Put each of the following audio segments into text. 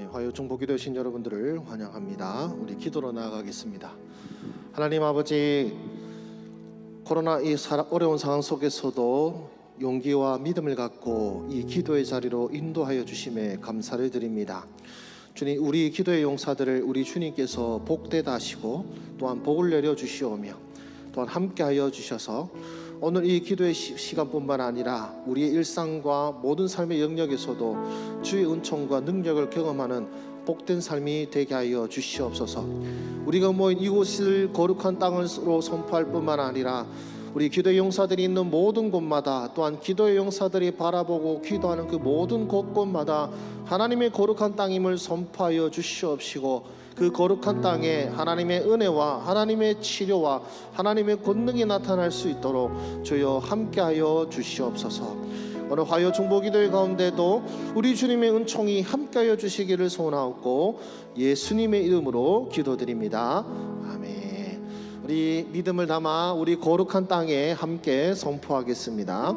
화요 중보기도 오신 여러분들을 환영합니다. 우리 기도로 나아가겠습니다. 하나님 아버지, 코로나 이 어려운 상황 속에서도 용기와 믿음을 갖고 이 기도의 자리로 인도하여 주심에 감사를 드립니다. 주님, 우리 기도의 용사들을 우리 주님께서 복되다 하시고 또한 복을 내려 주시오며 또한 함께하여 주셔서 오늘 이 기도의 시간뿐만 아니라 우리의 일상과 모든 삶의 영역에서도 주의 은총과 능력을 경험하는 복된 삶이 되게 하여 주시옵소서. 우리가 모인 이곳을 거룩한 땅으로 선포할 뿐만 아니라 우리 기도의 용사들이 있는 모든 곳마다, 또한 기도의 용사들이 바라보고 기도하는 그 모든 곳곳마다 하나님의 거룩한 땅임을 선포하여 주시옵시고, 그 거룩한 땅에 하나님의 은혜와 하나님의 치료와 하나님의 권능이 나타날 수 있도록 주여 함께하여 주시옵소서. 오늘 화요 중보기도회 가운데도 우리 주님의 은총이 함께하여 주시기를 소원하옵고 예수님의 이름으로 기도드립니다. 아멘. 우리 믿음을 담아 우리 거룩한 땅에 함께 선포하겠습니다.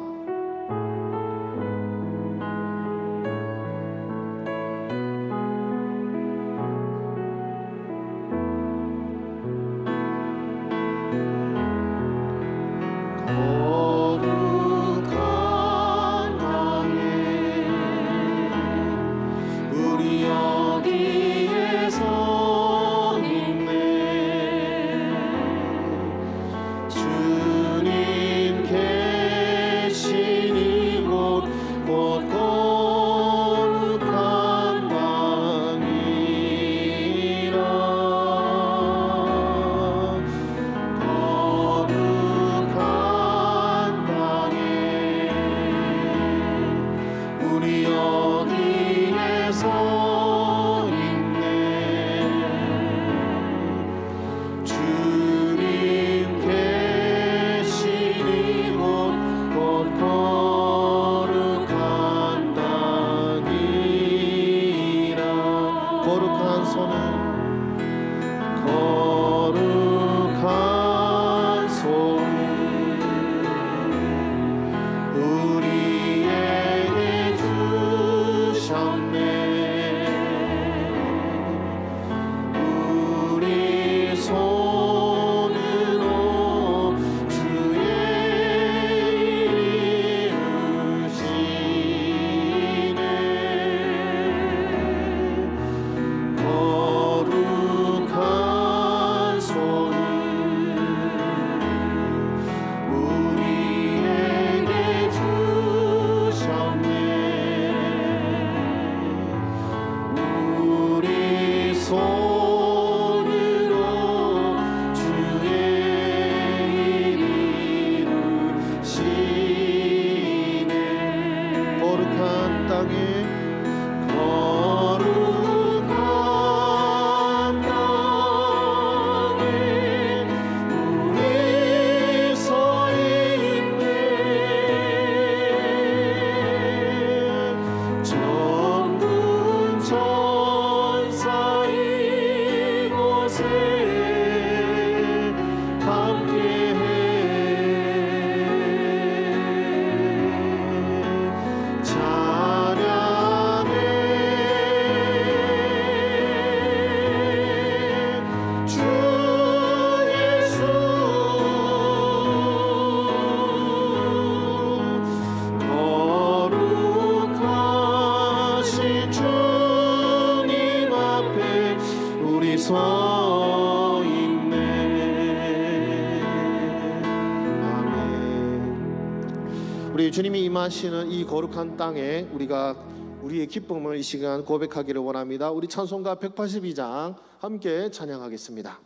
우리 주님이 임하시는 이 거룩한 땅에 우리가 우리의 기쁨을 이 시간 고백하기를 원합니다. 우리 찬송가 182장 함께 찬양하겠습니다.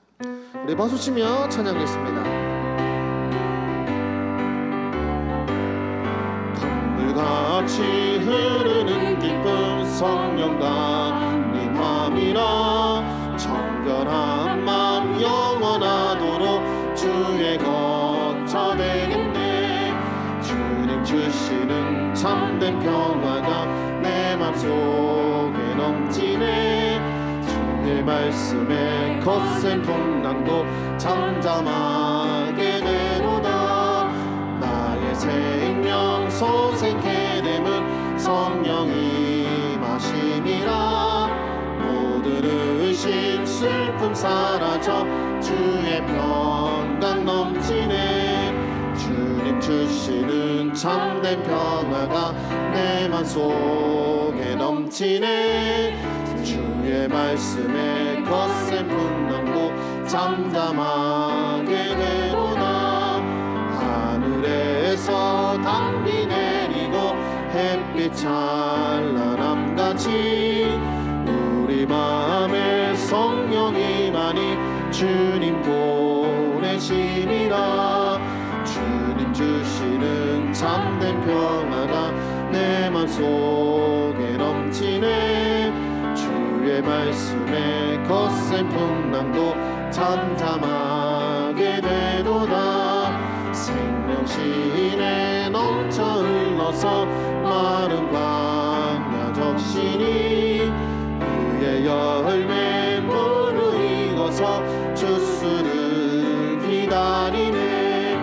우리 박수치며 찬양하겠습니다. 강물같이 흐르는 기쁨 성령 담임함이라, 정결한 마음 영원하도록 주의 거처 되겠네. 주님 주시는 참된 평화가 내 맘속에 넘치네. 주의 말씀에 거센 풍랑도 잠잠하게 되도다. 나의 생명 소생케 됨은 성령이 마심이라. 슬픔 사라져 주의 평강 넘치네. 주님 주시는 참된 평화가 내 맘 속에 넘치네. 주의 말씀에 거센 풍랑도 잠잠하게 되도다. 하늘에서 단비 내리고 햇빛 찬란함같이 우리 마음에 성령이 많이 주님 보내심이라. 주님 주시는 참된 평화가 내 맘속에 넘치네. 주의 말씀에 거센 풍랑도 잠잠하게 되도다. 생명신에 넘쳐 흘러서 마른 광야 적시니 그의 열매 무르익어서 주스를 기다리네.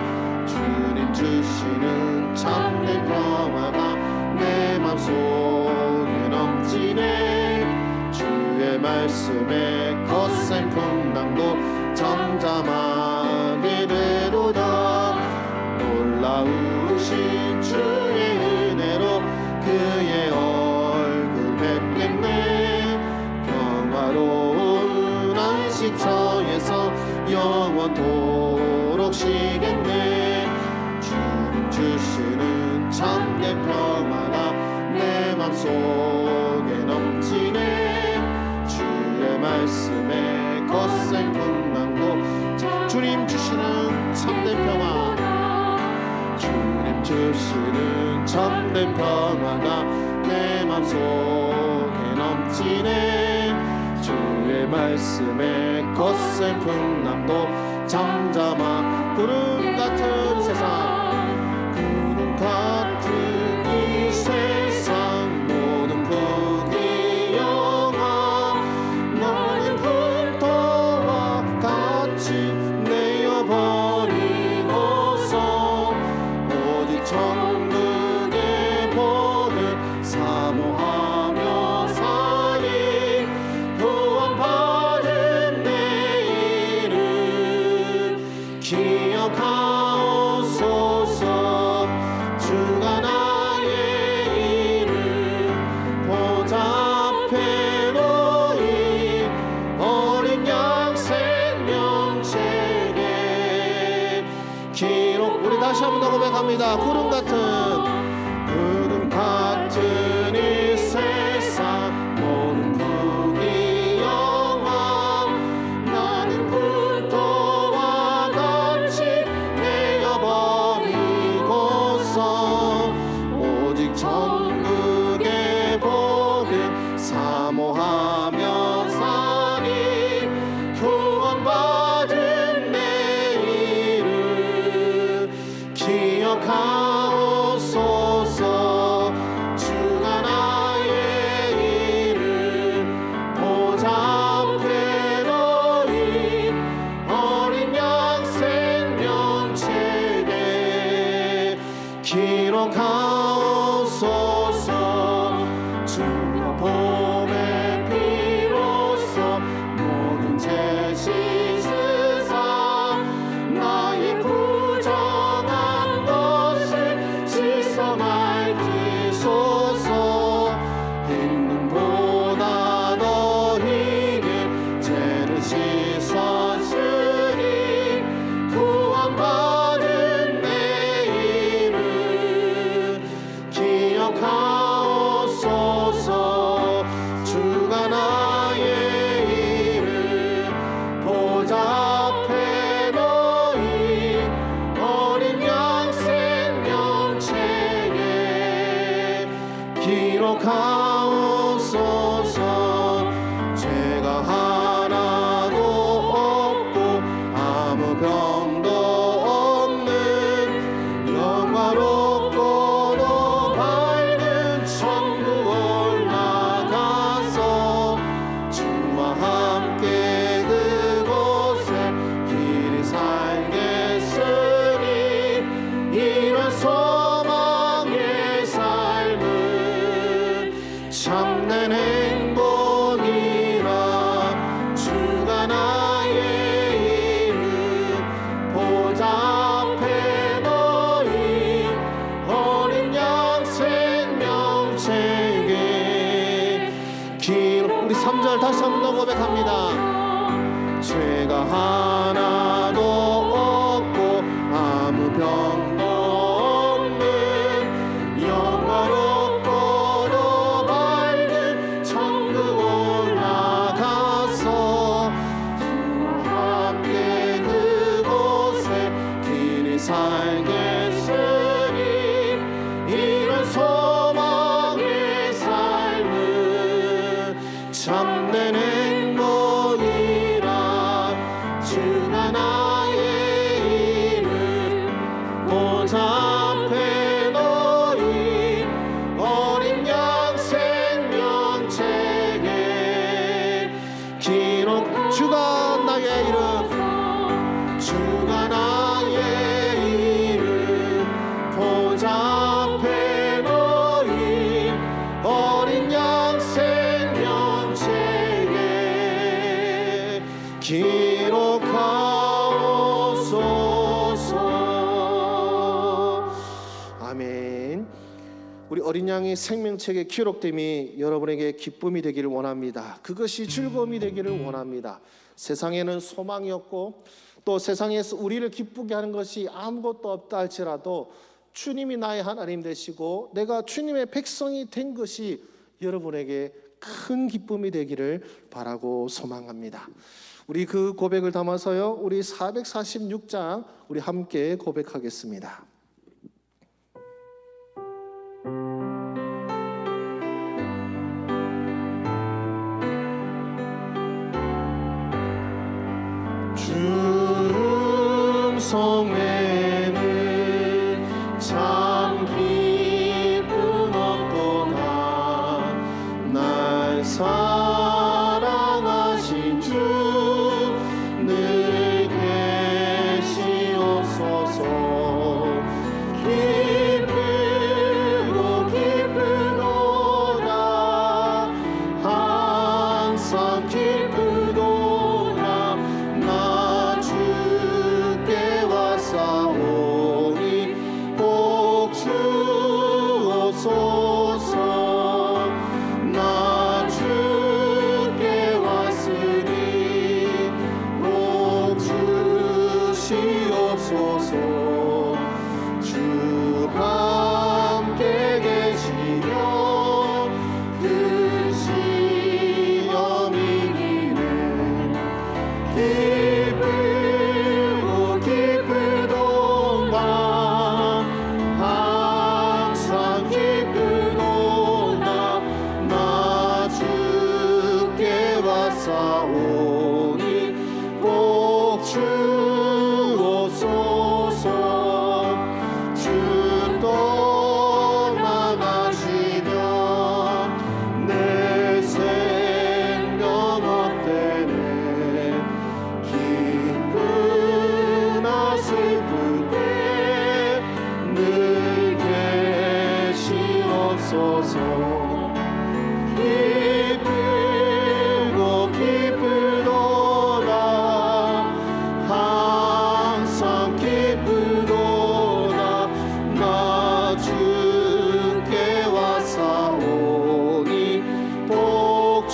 주님 주시는 참된 평화가 내 맘속에 넘치네. 주의 말씀에 거센 풍랑도 잠잠하게 되도다. 놀라우신 주의 은혜로 그의 얼굴 뵙겠네. 평화로운 안식처에서 영원토록 쉬겠네. 주님 주시는 참된 평화가 내 맘속에 넘치네. 주의 말씀에 거센 풍랑도 주님 주시는 참된 평화. 주님 주시는 참된 평화가 내 맘속에 넘치네. 주의 말씀에 거센 풍랑도 잠잠한 구름 같은 세상, 구름 같은 이 세상 모든 분이 영화 너는 불토와 같이 내어버리고서 오직 천국의 복을 사모하며 사니 구원받은 내일을 기억하옵소서. 주가 나의 일을 보답해 놓이 어린 양 생명책에 기록. 우리 다시 한 번 더 고백합니다. 구름 같은 이 세상 모든 분이 영화 나는 불토와 같이 내어버리고서 오직 천국의 복을 사모하며 사니 구원받은 내일을 기억하옵소서. 주가 나의 일을 보답해 놓이 어린 양 생명책에 기록하옵소서. 주여 봄의 우리 3절 다시 한 번 더 고백합니다. 죄가 하나도 없고 아무 병도 없는 영화롭고도 밝은 천국 올라가서 주와 함께 그곳에 길이 살겠으니 이런 소망의 삶은 참된 행복이라. 주가 나의 이름 보좌 앞에 놓인 어린 양 생명책에 기록. 주가 나의 이름, 주가 나의 이름 보좌 앞에 놓인 어린 양 생명책에 기록하옵소서. 아멘. 우리 어린 양의 생명책에 기록됨이 여러분에게 기쁨이 되기를 원합니다. 그것이 즐거움이 되기를 원합니다. 세상에는 소망이 없고 또 세상에서 우리를 기쁘게 하는 것이 아무것도 없다 할지라도 주님이 나의 하나님 되시고 내가 주님의 백성이 된 것이 여러분에게 큰 기쁨이 되기를 바라고 소망합니다. 우리 그 고백을 담아서요, 우리 446장 우리 함께 고백하겠습니다. 성에는 참 기쁨 없도다. 날 사랑하신 주 늘 계시옵소서. 기쁘고 기쁘도다. 항상 기쁘도다. 나 주께 왔사오니 복 주옵소서. 나 주께 왔으니 복 주시옵소서. 주 함께 계시며 그 시험이 이는 기쁘고 기쁘도다. 항상 기쁘도다. 나 주께 왔사오니 복 주옵소서. 주 떠나가시면 내 생명 없대네. 기쁘나 슬플 때 늘 계시옵소서. 기쁘고 기쁘도다. 항상 기쁘도다. 나 주께 왔사오니 복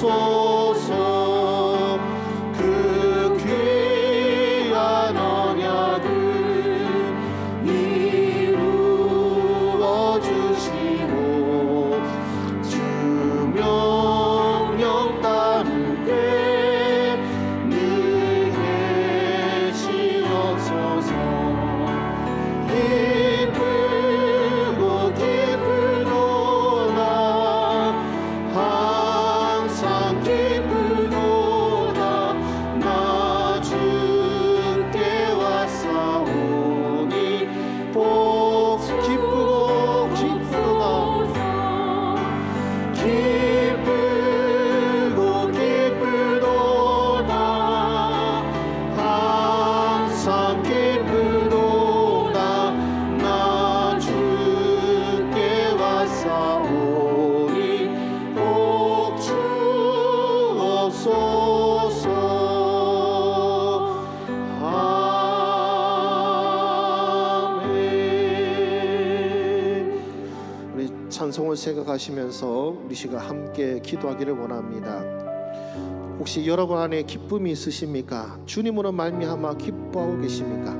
주옵소서. 그 귀한 언약을 이루어 주시고 주 명령 따르게 늘 계시옵소서. 기쁘고 기쁘도다. 항상 기쁘도다. 나 주께 왔사오니 복 기쁘고 기쁘도다. 기쁘고 기쁘도다. 항상 기쁘도다. 나 주께 왔사오니 복 주옵소서. 아멘. 우리 찬송을 마음을 생각하시면서 우리 시간 함께 기도하기를 원합니다. 혹시 여러분 안에 기쁨이 있으십니까? 주님으로 말미암아 기뻐하고 계십니까?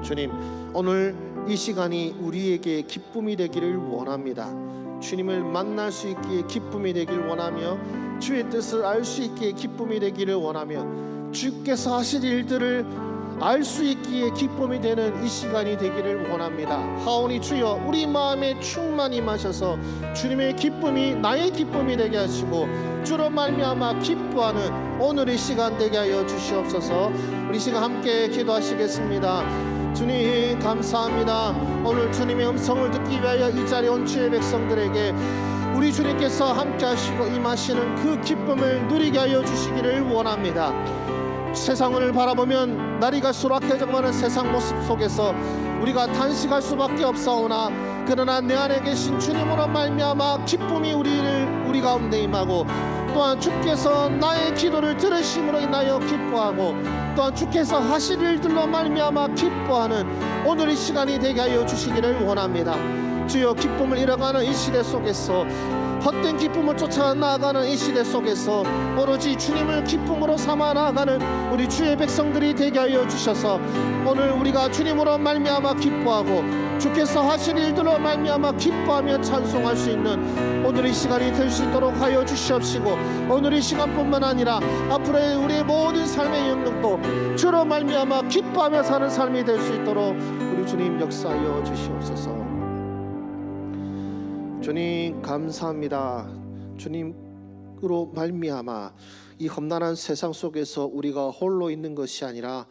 주님, 오늘 이 시간이 우리에게 기쁨이 되기를 원합니다. 주님을 만날 수 있기에 기쁨이 되기를 원하며, 주의 뜻을 알 수 있기에 기쁨이 되기를 원하며, 주께서 하실 일들을 알 수 있기에 기쁨이 되는 이 시간이 되기를 원합니다. 하오니 주여, 우리 마음에 충만히 임하셔서 주님의 기쁨이 나의 기쁨이 되게 하시고 주로 말미암아 기뻐하는 오늘의 시간 되게 하여 주시옵소서. 우리 시간 함께 기도하시겠습니다. 주님 감사합니다. 오늘 주님의 음성을 듣기 위하여 이 자리에 온 주의 백성들에게 우리 주님께서 함께 하시고 임하시는 그 기쁨을 누리게 하여 주시기를 원합니다. 세상을 바라보면 날이 갈수록 악해져가는 세상 모습 속에서 우리가 탄식할 수밖에 없사오나, 그러나 내 안에 계신 주님으로 말미암아 기쁨이 우리 가운데 임하고, 또한 주께서 나의 기도를 들으심으로 인하여 기뻐하고, 또한 주께서 하실 일들로 말미암아 기뻐하는 오늘의 시간이 되게 하여 주시기를 원합니다. 주여, 기쁨을 잃어가는 이 시대 속에서, 헛된 기쁨을 쫓아 나아가는 이 시대 속에서 오로지 주님을 기쁨으로 삼아 나아가는 우리 주의 백성들이 되게 하여 주셔서 오늘 우리가 주님으로 말미암아 기뻐하고 주께서 하신 일들로 말미암아 기뻐하며 찬송할 수 있는 오늘의 시간이 될 수 있도록 하여 주시옵시고, 오늘의 시간뿐만 아니라 앞으로의 우리의 모든 삶의 영역도 주로 말미암아 기뻐하며 사는 삶이 될 수 있도록 우리 주님 역사하여 주시옵소서. 주님 감사합니다. 주님으로 말미암아 이 험난한 세상 속에서 우리가 홀로 있는 것이 아니라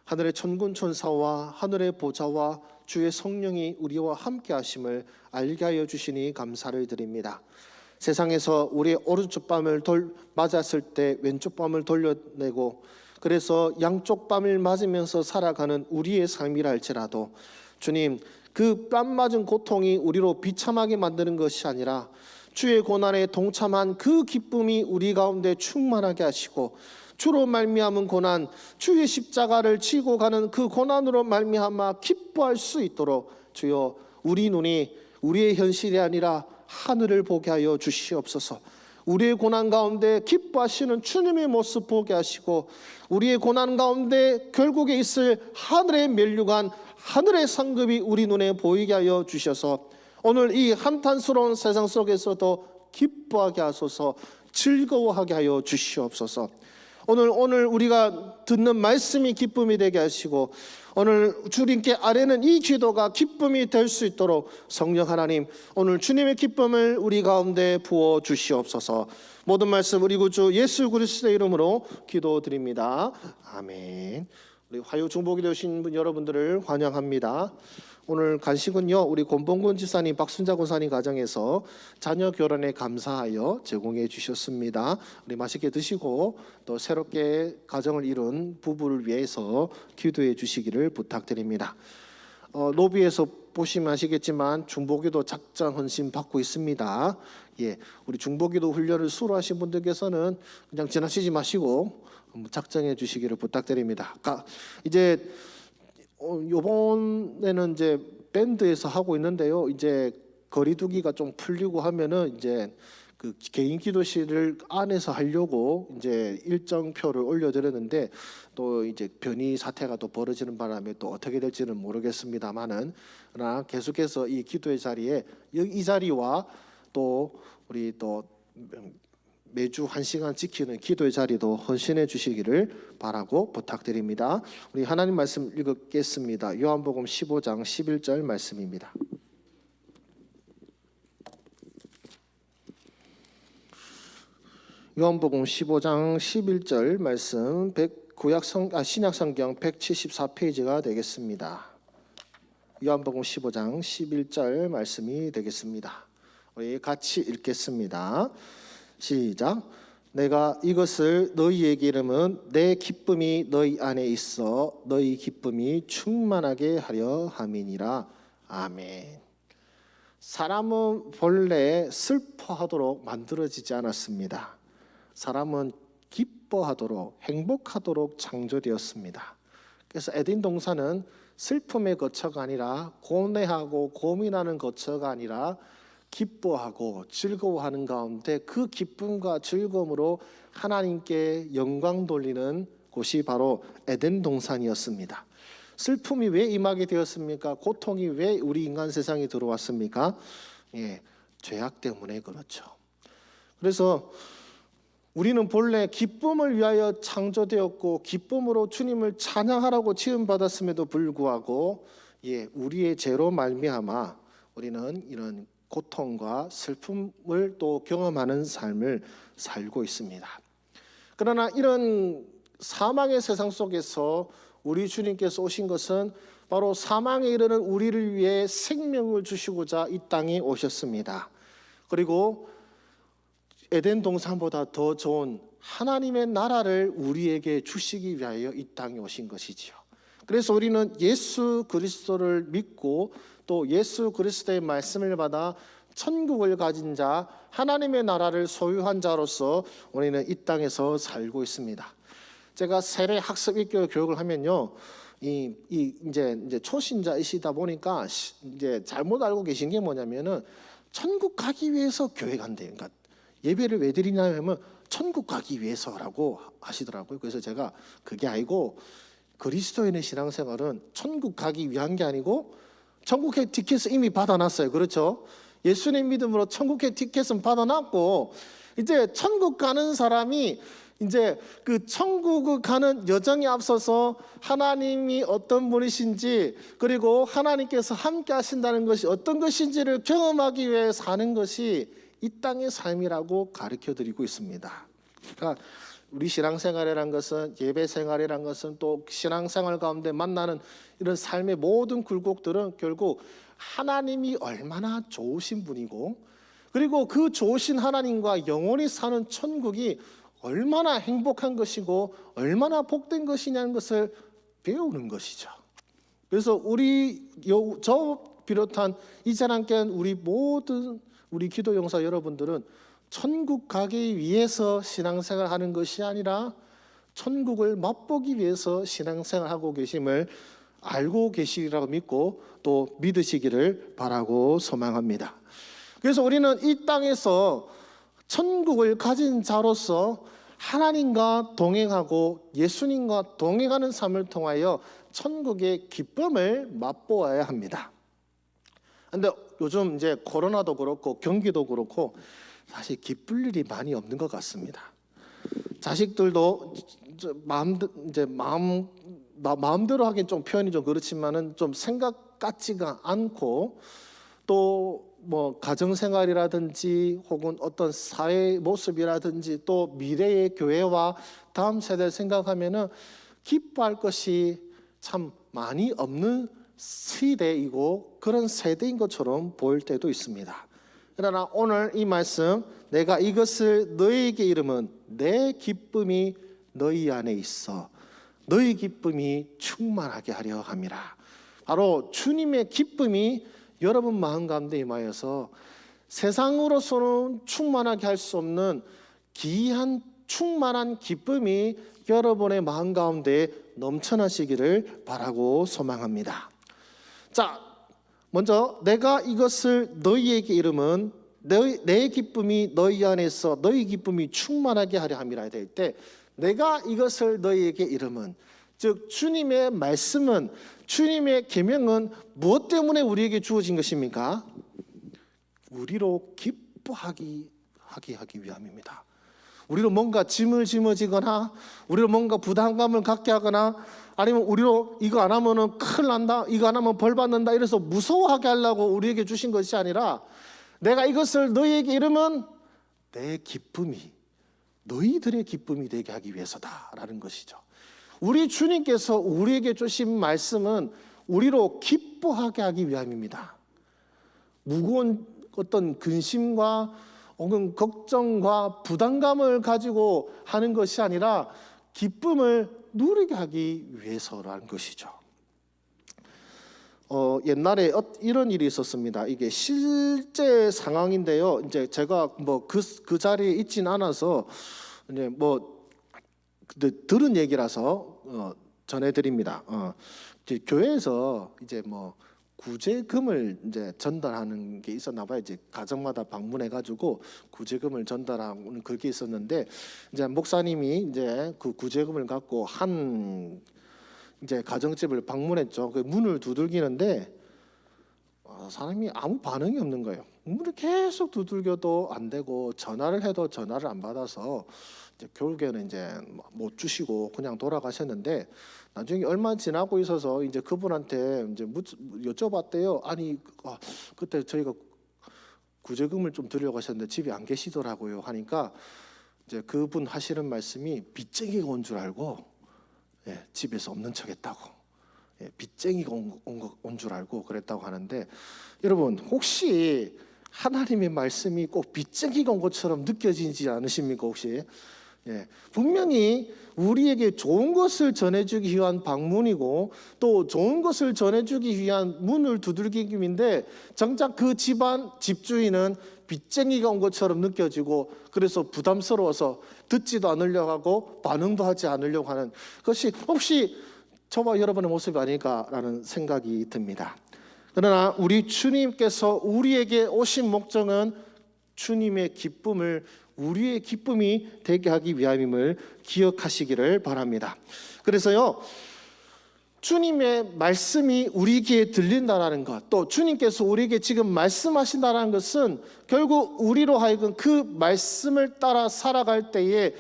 하늘의 천군 천사와 하늘의 보좌와 주의 성령이 우리와 함께 하심을 알게 하여 주시니 감사를 드립니다. 세상에서 우리의 오른쪽 뺨을 맞았을 때 왼쪽 뺨을 돌려내고, 그래서 양쪽 뺨을 맞으면서 살아가는 우리의 삶이라 할지라도 주님, 그 뺨 맞은 고통이 우리로 비참하게 만드는 것이 아니라 주의 고난에 동참한 그 기쁨이 우리 가운데 충만하게 하시고, 주로 말미암은 고난, 주의 십자가를 지고 가는 그 고난으로 말미암아 기뻐할 수 있도록 주여, 우리 눈이 우리의 현실이 아니라 하늘을 보게 하여 주시옵소서. 우리의 고난 가운데 기뻐하시는 주님의 모습 보게 하시고, 우리의 고난 가운데 결국에 있을 하늘의 면류관, 하늘의 상급이 우리 눈에 보이게 하여 주셔서 오늘 이 한탄스러운 세상 속에서도 기뻐하게 하소서, 즐거워하게 하여 주시옵소서. 오늘 우리가 듣는 말씀이 기쁨이 되게 하시고, 오늘 주님께 아뢰는 이 기도가 기쁨이 될 수 있도록 성령 하나님, 오늘 주님의 기쁨을 우리 가운데 부어 주시옵소서. 모든 말씀 우리 구주 예수 그리스도의 이름으로 기도드립니다. 아멘. 우리 화요 중보기도 오신 분 여러분들을 환영합니다. 오늘 간식은요, 우리 권봉근 지사님, 박순자 권사님 가정에서 자녀 결혼에 감사하여 제공해 주셨습니다. 우리 맛있게 드시고 또 새롭게 가정을 이룬 부부를 위해서 기도해 주시기를 부탁드립니다. 로비에서 보시면 아시겠지만 중보기도 작정 헌신 받고 있습니다. 우리 중보기도 훈련을 수료하신 분들께서는 그냥 지나치지 마시고 작정해 주시기를 부탁드립니다. 이제 요번에는 이제 밴드에서 하고 있는데요. 이제 거리두기가 좀 풀리고 하면은 이제 그 개인 기도실을 안에서 하려고 이제 일정표를 올려드렸는데, 또 이제 변이 사태가 또 벌어지는 바람에 또 어떻게 될지는 모르겠습니다만은, 그러나 계속해서 이 기도의 자리에 이 자리와 또 우리 또 매주 1시간 지키는 기도의 자리도 헌신해 주시기를 바라고 부탁드립니다. 우리 하나님 말씀 읽겠습니다. 요한복음 15장 11절 말씀입니다. 요한복음 15장 11절 말씀 신약성경 174페이지가 되겠습니다. 요한복음 15장 11절 말씀이 되겠습니다. 우리 같이 읽겠습니다. 시작. 내가 이것을 너희에게 이름은 내 기쁨이 너희 안에 있어 너희 기쁨이 충만하게 하려 함이니라. 아멘. 사람은 본래 슬퍼하도록 만들어지지 않았습니다. 사람은 기뻐하도록, 행복하도록 창조되었습니다. 그래서 에덴 동산은 슬픔의 거처가 아니라 고뇌하고 고민하는 거처가 아니라 기뻐하고 즐거워하는 가운데 그 기쁨과 즐거움으로 하나님께 영광 돌리는 곳이 바로 에덴 동산이었습니다. 슬픔이 왜 임하게 되었습니까? 고통이 왜 우리 인간 세상에 들어왔습니까? 죄악 때문에 그렇죠. 그래서 우리는 본래 기쁨을 위하여 창조되었고 기쁨으로 주님을 찬양하라고 지음받았음에도 불구하고 우리의 죄로 말미암아 우리는 이런 고통과 슬픔을 또 경험하는 삶을 살고 있습니다. 그러나 이런 사망의 세상 속에서 우리 주님께서 오신 것은 바로 사망에 이르는 우리를 위해 생명을 주시고자 이 땅에 오셨습니다. 그리고 에덴 동산보다 더 좋은 하나님의 나라를 우리에게 주시기 위하여 이 땅에 오신 것이지요. 그래서 우리는 예수 그리스도를 믿고 또 예수 그리스도의 말씀을 받아 천국을 가진 자, 하나님의 나라를 소유한 자로서 우리는 이 땅에서 살고 있습니다. 제가 세례 학습 입교 교육을 하면요, 이제 초신자이시다 보니까 이제 잘못 알고 계신 게 뭐냐면은 천국 가기 위해서 교회 간대요. 그러니까 예배를 왜 드리냐 하면 천국 가기 위해서라고 하시더라고요. 그래서 제가 그게 아니고 그리스도인의 신앙생활은 천국 가기 위한 게 아니고 천국의 티켓을 이미 받아놨어요. 그렇죠? 예수님 믿음으로 천국의 티켓은 받아놨고 이제 천국 가는 사람이 이제 그 천국을 가는 여정에 앞서서 하나님이 어떤 분이신지 그리고 하나님께서 함께 하신다는 것이 어떤 것인지를 경험하기 위해 사는 것이 이 땅의 삶이라고 가르쳐 드리고 있습니다. 그러니까 우리 신앙생활이란 것은 예배생활이란 것은 또 신앙생활 가운데 만나는 이런 삶의 모든 굴곡들은 결국 하나님이 얼마나 좋으신 분이고 그리고 그 좋으신 하나님과 영원히 사는 천국이 얼마나 행복한 것이고 얼마나 복된 것이냐는 것을 배우는 것이죠. 그래서 저 비롯한 이 자리에 함께한 우리 모든 우리 기도 용사 여러분들은 천국 가기 위해서 신앙생활 하는 것이 아니라 천국을 맛보기 위해서 신앙생활 하고 계심을 알고 계시리라고 믿고 또 믿으시기를 바라고 소망합니다. 그래서 우리는 이 땅에서 천국을 가진 자로서 하나님과 동행하고 예수님과 동행하는 삶을 통하여 천국의 기쁨을 맛보아야 합니다. 그런데 요즘 이제 코로나도 그렇고 경기도 그렇고 사실 기쁠 일이 많이 없는 것 같습니다. 자식들도 마음대로 하긴 좀 표현이 좀 그렇지만은 좀 생각 같지가 않고 또 뭐 가정생활이라든지 혹은 어떤 사회 모습이라든지 또 미래의 교회와 다음 세대를 생각하면은 기뻐할 것이 참 많이 없는 시대이고 그런 세대인 것처럼 보일 때도 있습니다. 그러나 오늘 이 말씀 내가 이것을 너희에게 이름은 내 기쁨이 너희 안에 있어 너희 기쁨이 충만하게 하려 함이라. 바로 주님의 기쁨이 여러분 마음 가운데 임하여서 세상으로서는 충만하게 할 수 없는 기이한 충만한 기쁨이 여러분의 마음 가운데 넘쳐나시기를 바라고 소망합니다. 자, 먼저 내가 이것을 너희에게 이름은 내 기쁨이 너희 안에서 너희 기쁨이 충만하게 하려 함이라 될 때 내가 이것을 너희에게 이름은 즉 주님의 말씀은 주님의 계명은 무엇 때문에 우리에게 주어진 것입니까? 우리로 기뻐하게 하기 위함입니다. 우리로 뭔가 짐을 짊어지거나 우리로 뭔가 부담감을 갖게 하거나 아니면 우리로 이거 안 하면은 큰일 난다 이거 안 하면 벌 받는다 이래서 무서워하게 하려고 우리에게 주신 것이 아니라 내가 이것을 너희에게 이름은 내 기쁨이 너희들의 기쁨이 되게 하기 위해서다라는 것이죠. 우리 주님께서 우리에게 주신 말씀은 우리로 기뻐하게 하기 위함입니다. 무거운 어떤 근심과 혹은 걱정과 부담감을 가지고 하는 것이 아니라 기쁨을 누리게 하기 위해서라는 것이죠. 옛날에 이런 일이 있었습니다. 이게 실제 상황인데요. 이제 제가 뭐 그 자리에 있진 않아서 이제 뭐 들은 얘기라서 전해드립니다. 이제 교회에서 이제 뭐 구제금을 이제 전달하는 게 있었나 봐요. 이제 가정마다 방문해 가지고 구제금을 전달하는 그게 있었는데, 이제 목사님이 이제 그 구제금을 갖고 한 이제 가정집을 방문했죠. 그 문을 두들기는데 사람이 아무 반응이 없는 거예요. 문을 계속 두들겨도 안 되고 전화를 해도 전화를 안 받아서 이제 결국에는 이제 못 주시고 그냥 돌아가셨는데, 나중에 얼마 지나고 있어서 이제 그분한테 이제 여쭤봤대요. 아니 그때 저희가 구제금을 좀 드리려고 하셨는데 집에 안 계시더라고요 하니까, 이제 그분 하시는 말씀이 빚쟁이가 온 줄 알고 집에서 없는 척했다고. 빚쟁이가 온 줄 알고 그랬다고 하는데, 여러분 혹시 하나님의 말씀이 꼭 빚쟁이가 온 것처럼 느껴지지 않으십니까? 혹시 분명히 우리에게 좋은 것을 전해주기 위한 방문이고 또 좋은 것을 전해주기 위한 문을 두들기기인데, 정작 그 집안 집주인은 빚쟁이가 온 것처럼 느껴지고, 그래서 부담스러워서 듣지도 않으려고 하고 반응도 하지 않으려고 하는 것이 혹시 저와 여러분의 모습이 아닐까라는 생각이 듭니다. 그러나 우리 주님께서 우리에게 오신 목적은 주님의 기쁨을 우리의 기쁨이 되게 하기 위함임을 기억하시기를 바랍니다. 그래서요, 주님의 말씀이 우리 귀에 들린다라는 것, 또 주님께서 우리에게 지금 말씀하신다는 것은 결국 우리로 하여금 그 말씀을 따라 살아갈 때에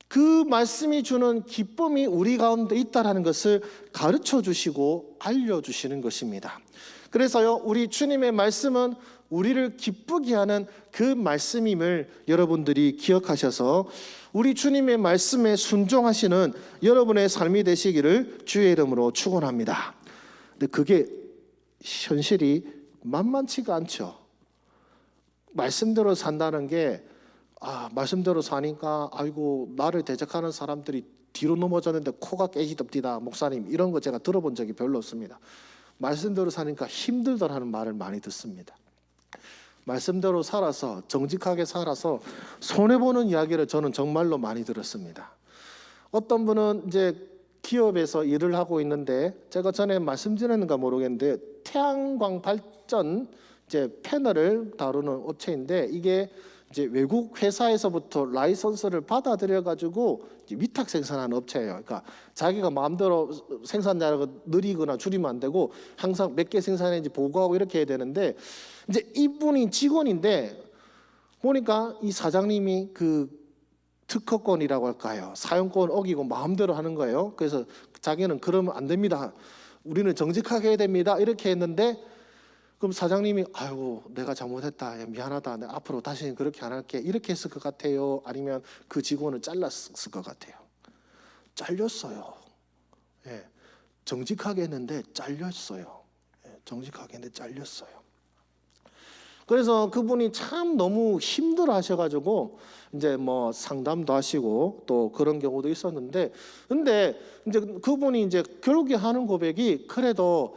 그 말씀이 주는 기쁨이 우리 가운데 있다라는 것을 가르쳐 주시고 알려주시는 것입니다. 그래서요, 우리 주님의 말씀은 우리를 기쁘게 하는 그 말씀임을 여러분들이 기억하셔서 우리 주님의 말씀에 순종하시는 여러분의 삶이 되시기를 주의 이름으로 축원합니다. 근데 그게 현실이 만만치가 않죠. 말씀대로 산다는 게 말씀대로 사니까 아이고 나를 대적하는 사람들이 뒤로 넘어졌는데 코가 깨지덥디다 목사님, 이런 거 제가 들어본 적이 별로 없습니다. 말씀대로 사니까 힘들더라는 말을 많이 듣습니다. 말씀대로 살아서 정직하게 살아서 손해보는 이야기를 저는 정말로 많이 들었습니다. 어떤 분은 이제 기업에서 일을 하고 있는데, 제가 전에 말씀드렸는가 모르겠는데 태양광 발전 이제 패널을 다루는 업체인데, 이게 이제 외국 회사에서부터 라이선스를 받아들여 가지고 위탁 생산하는 업체예요. 그러니까 자기가 마음대로 생산량을 늘리거나 줄이면 안 되고 항상 몇 개 생산했는지 보고하고 이렇게 해야 되는데, 이제 이분이 직원인데 보니까 이 사장님이 그 특허권이라고 할까요? 사용권 어기고 마음대로 하는 거예요. 그래서 자기는 그러면 안 됩니다. 우리는 정직하게 해야 됩니다. 이렇게 했는데, 그럼 사장님이 아이고 내가 잘못했다, 미안하다, 내가 앞으로 다시는 그렇게 안 할게, 이렇게 했을 것 같아요? 아니면 그 직원을 잘랐을 것 같아요? 잘렸어요. 정직하게 했는데 잘렸어요. 정직하게 했는데 잘렸어요. 그래서 그분이 참 너무 힘들어 하셔가지고 이제 뭐 상담도 하시고 또 그런 경우도 있었는데, 근데 이제 그분이 이제 결국에 하는 고백이, 그래도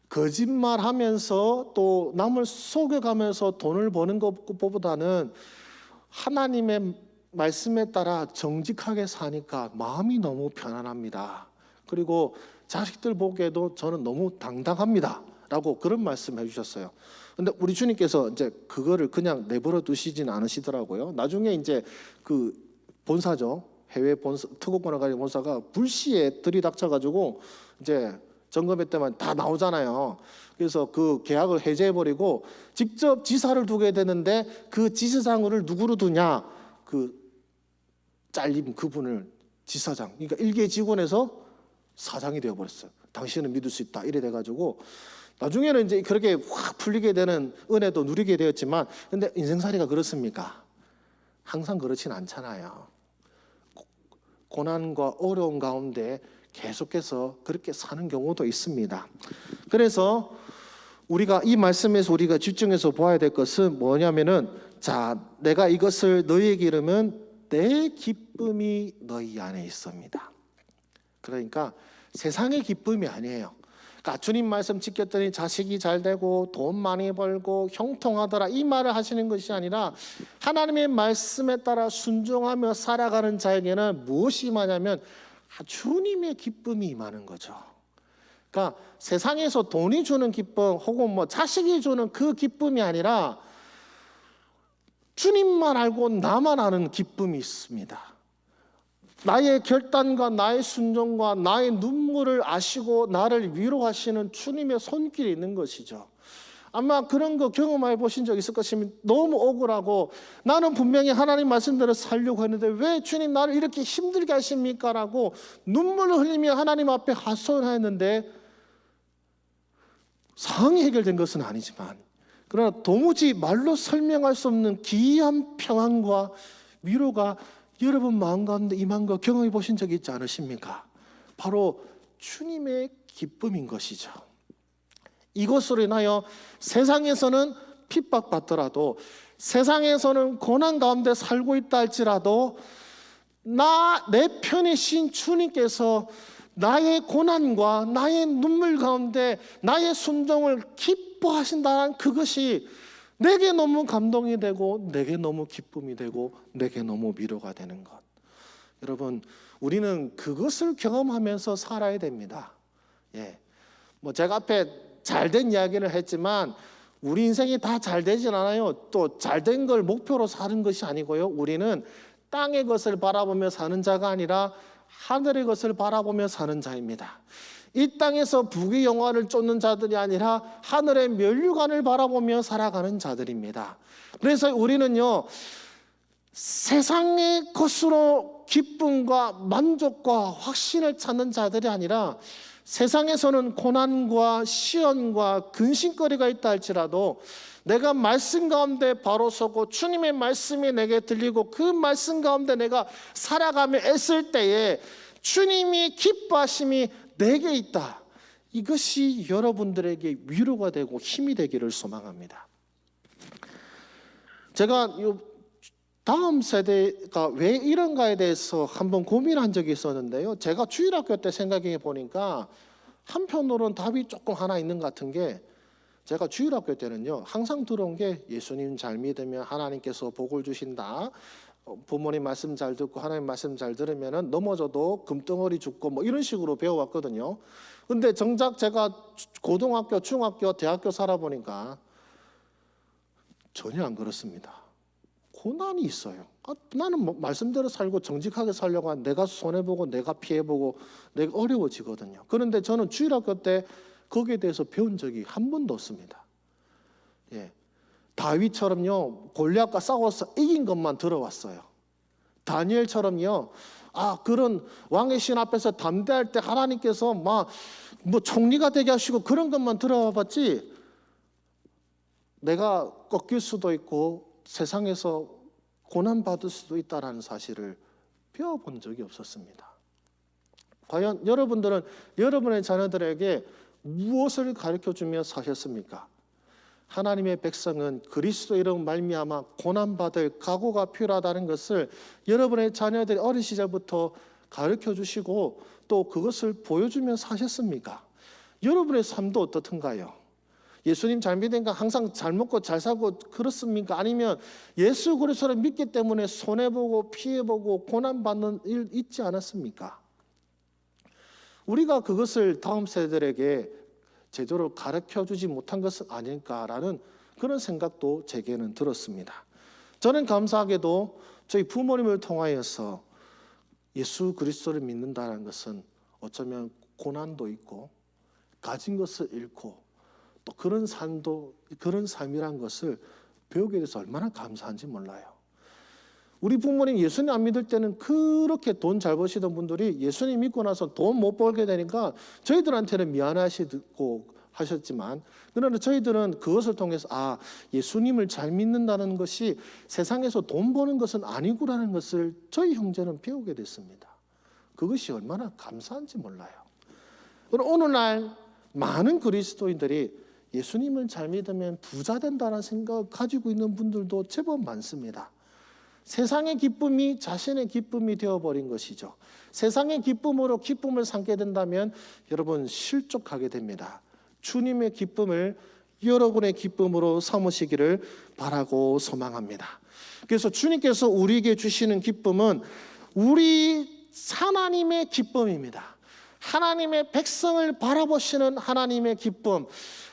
거짓말하면서 또 남을 속여가면서 돈을 버는 것보다는 하나님의 말씀에 따라 정직하게 사니까 마음이 너무 편안합니다. 그리고 자식들 보기에도 저는 너무 당당합니다 라고 그런 말씀 해주셨어요. 근데 우리 주님께서 이제 그거를 그냥 내버려 두시진 않으시더라고요. 나중에 이제 그 본사죠, 해외 본사, 특허권을 가진 본사가 불시에 들이닥쳐가지고 이제 점검회 때만 다 나오잖아요. 그래서 그 계약을 해제해버리고 직접 지사를 두게 되는데, 그 지사장을 누구로 두냐? 그 잘린 그분을 지사장, 그러니까 일개 직원에서 사장이 되어버렸어요. 당신은 믿을 수 있다, 이래 돼가지고 나중에는 이제 그렇게 확 풀리게 되는 은혜도 누리게 되었지만, 근데 인생살이가 그렇습니까? 항상 그렇진 않잖아요. 고난과 어려운 가운데 계속해서 그렇게 사는 경우도 있습니다. 그래서 우리가 이 말씀에서 우리가 집중해서 보아야 될 것은 뭐냐면은, 자, 내가 이것을 너희에게 이르면 내 기쁨이 너희 안에 있습니다. 그러니까 세상의 기쁨이 아니에요. 그러니까 주님 말씀 지켰더니 자식이 잘 되고 돈 많이 벌고 형통하더라, 이 말을 하시는 것이 아니라, 하나님의 말씀에 따라 순종하며 살아가는 자에게는 무엇이 임하냐면 주님의 기쁨이 임하는 거죠. 그러니까 세상에서 돈이 주는 기쁨 혹은 뭐 자식이 주는 그 기쁨이 아니라 주님만 알고 나만 아는 기쁨이 있습니다. 나의 결단과 나의 순종과 나의 눈물을 아시고 나를 위로하시는 주님의 손길이 있는 것이죠. 아마 그런 거 경험해 보신 적 있을 것입니다. 너무 억울하고 나는 분명히 하나님 말씀대로 살려고 했는데 왜 주님 나를 이렇게 힘들게 하십니까? 라고 눈물을 흘리며 하나님 앞에 하소연하였는데 상황이 해결된 것은 아니지만 그러나 도무지 말로 설명할 수 없는 기이한 평안과 위로가 여러분 마음 가운데 임한 거 경험해 보신 적이 있지 않으십니까? 바로 주님의 기쁨인 것이죠. 이것으로 인하여 세상에서는 핍박받더라도 세상에서는 고난 가운데 살고 있다 할지라도 내 편에 신 주님께서 나의 고난과 나의 눈물 가운데 나의 순종을 기뻐하신다는 그것이 내게 너무 감동이 되고 내게 너무 기쁨이 되고 내게 너무 위로가 되는 것. 여러분, 우리는 그것을 경험하면서 살아야 됩니다. 뭐 제가 앞에 잘된 이야기를 했지만 우리 인생이 다 잘 되진 않아요. 또 잘된 걸 목표로 사는 것이 아니고요. 우리는 땅의 것을 바라보며 사는 자가 아니라 하늘의 것을 바라보며 사는 자입니다. 이 땅에서 부귀 영화를 쫓는 자들이 아니라 하늘의 면류관을 바라보며 살아가는 자들입니다. 그래서 우리는요, 세상의 것으로 기쁨과 만족과 확신을 찾는 자들이 아니라 세상에서는 고난과 시련과 근심거리가 있다 할지라도 내가 말씀 가운데 바로 서고 주님의 말씀이 내게 들리고 그 말씀 가운데 내가 살아가며 애쓸 때에 주님이 기뻐하심이 내게 있다. 이것이 여러분들에게 위로가 되고 힘이 되기를 소망합니다. 제가 다음 세대가 왜 이런가에 대해서 한번 고민한 적이 있었는데요. 제가 주일학교 때 생각해 보니까 한편으로는 답이 조금 하나 있는 것 같은 게 제가 주일학교 때는요 항상 들어온 게 예수님 잘 믿으면 하나님께서 복을 주신다. 부모님 말씀 잘 듣고 하나님 말씀 잘 들으면 넘어져도 금덩어리 죽고 뭐 이런 식으로 배워왔거든요. 근데 정작 제가 고등학교, 중학교, 대학교 살아보니까 전혀 안 그렇습니다. 고난이 있어요. 나는 뭐 말씀대로 살고 정직하게 살려고 하면 내가 손해보고 내가 피해보고 내가 어려워지거든요. 그런데 저는 주일학교 때 거기에 대해서 배운 적이 한 번도 없습니다. 다윗처럼요 골리앗과 싸워서 이긴 것만 들어왔어요. 다니엘처럼요 그런 왕의 신 앞에서 담대할 때 하나님께서 뭐 총리가 되게 하시고 그런 것만 들어와봤지 내가 꺾일 수도 있고 세상에서 고난받을 수도 있다는 사실을 배워본 적이 없었습니다. 과연 여러분들은 여러분의 자녀들에게 무엇을 가르쳐주며 사셨습니까? 하나님의 백성은 그리스도 이름 말미암아 고난받을 각오가 필요하다는 것을 여러분의 자녀들이 어린 시절부터 가르쳐주시고 또 그것을 보여주며 사셨습니까? 여러분의 삶도 어떻든가요? 예수님 잘 믿으니까 항상 잘 먹고 잘 살고 그렇습니까? 아니면 예수 그리스도를 믿기 때문에 손해보고 피해보고 고난받는 일 있지 않았습니까? 우리가 그것을 다음 세대들에게 제대로 가르쳐주지 못한 것은 아닐까라는 그런 생각도 제게는 들었습니다. 저는 감사하게도 저희 부모님을 통하여서 예수 그리스도를 믿는다는 것은 어쩌면 고난도 있고 가진 것을 잃고 또 그런 삶이란 것을 배우게 돼서 얼마나 감사한지 몰라요. 우리 부모님 예수님 안 믿을 때는 그렇게 돈 잘 버시던 분들이 예수님 믿고 나서 돈 못 벌게 되니까 저희들한테는 미안하시고 하셨지만 그러나 저희들은 그것을 통해서 예수님을 잘 믿는다는 것이 세상에서 돈 버는 것은 아니구라는 것을 저희 형제는 배우게 됐습니다. 그것이 얼마나 감사한지 몰라요. 오늘날 많은 그리스도인들이 예수님을 잘 믿으면 부자 된다는 생각을 가지고 있는 분들도 제법 많습니다. 세상의 기쁨이 자신의 기쁨이 되어버린 것이죠. 세상의 기쁨으로 기쁨을 삼게 된다면 여러분 실족하게 됩니다. 주님의 기쁨을 여러분의 기쁨으로 삼으시기를 바라고 소망합니다. 그래서 주님께서 우리에게 주시는 기쁨은 우리 하나님의 기쁨입니다. 하나님의 백성을 바라보시는 하나님의 기쁨,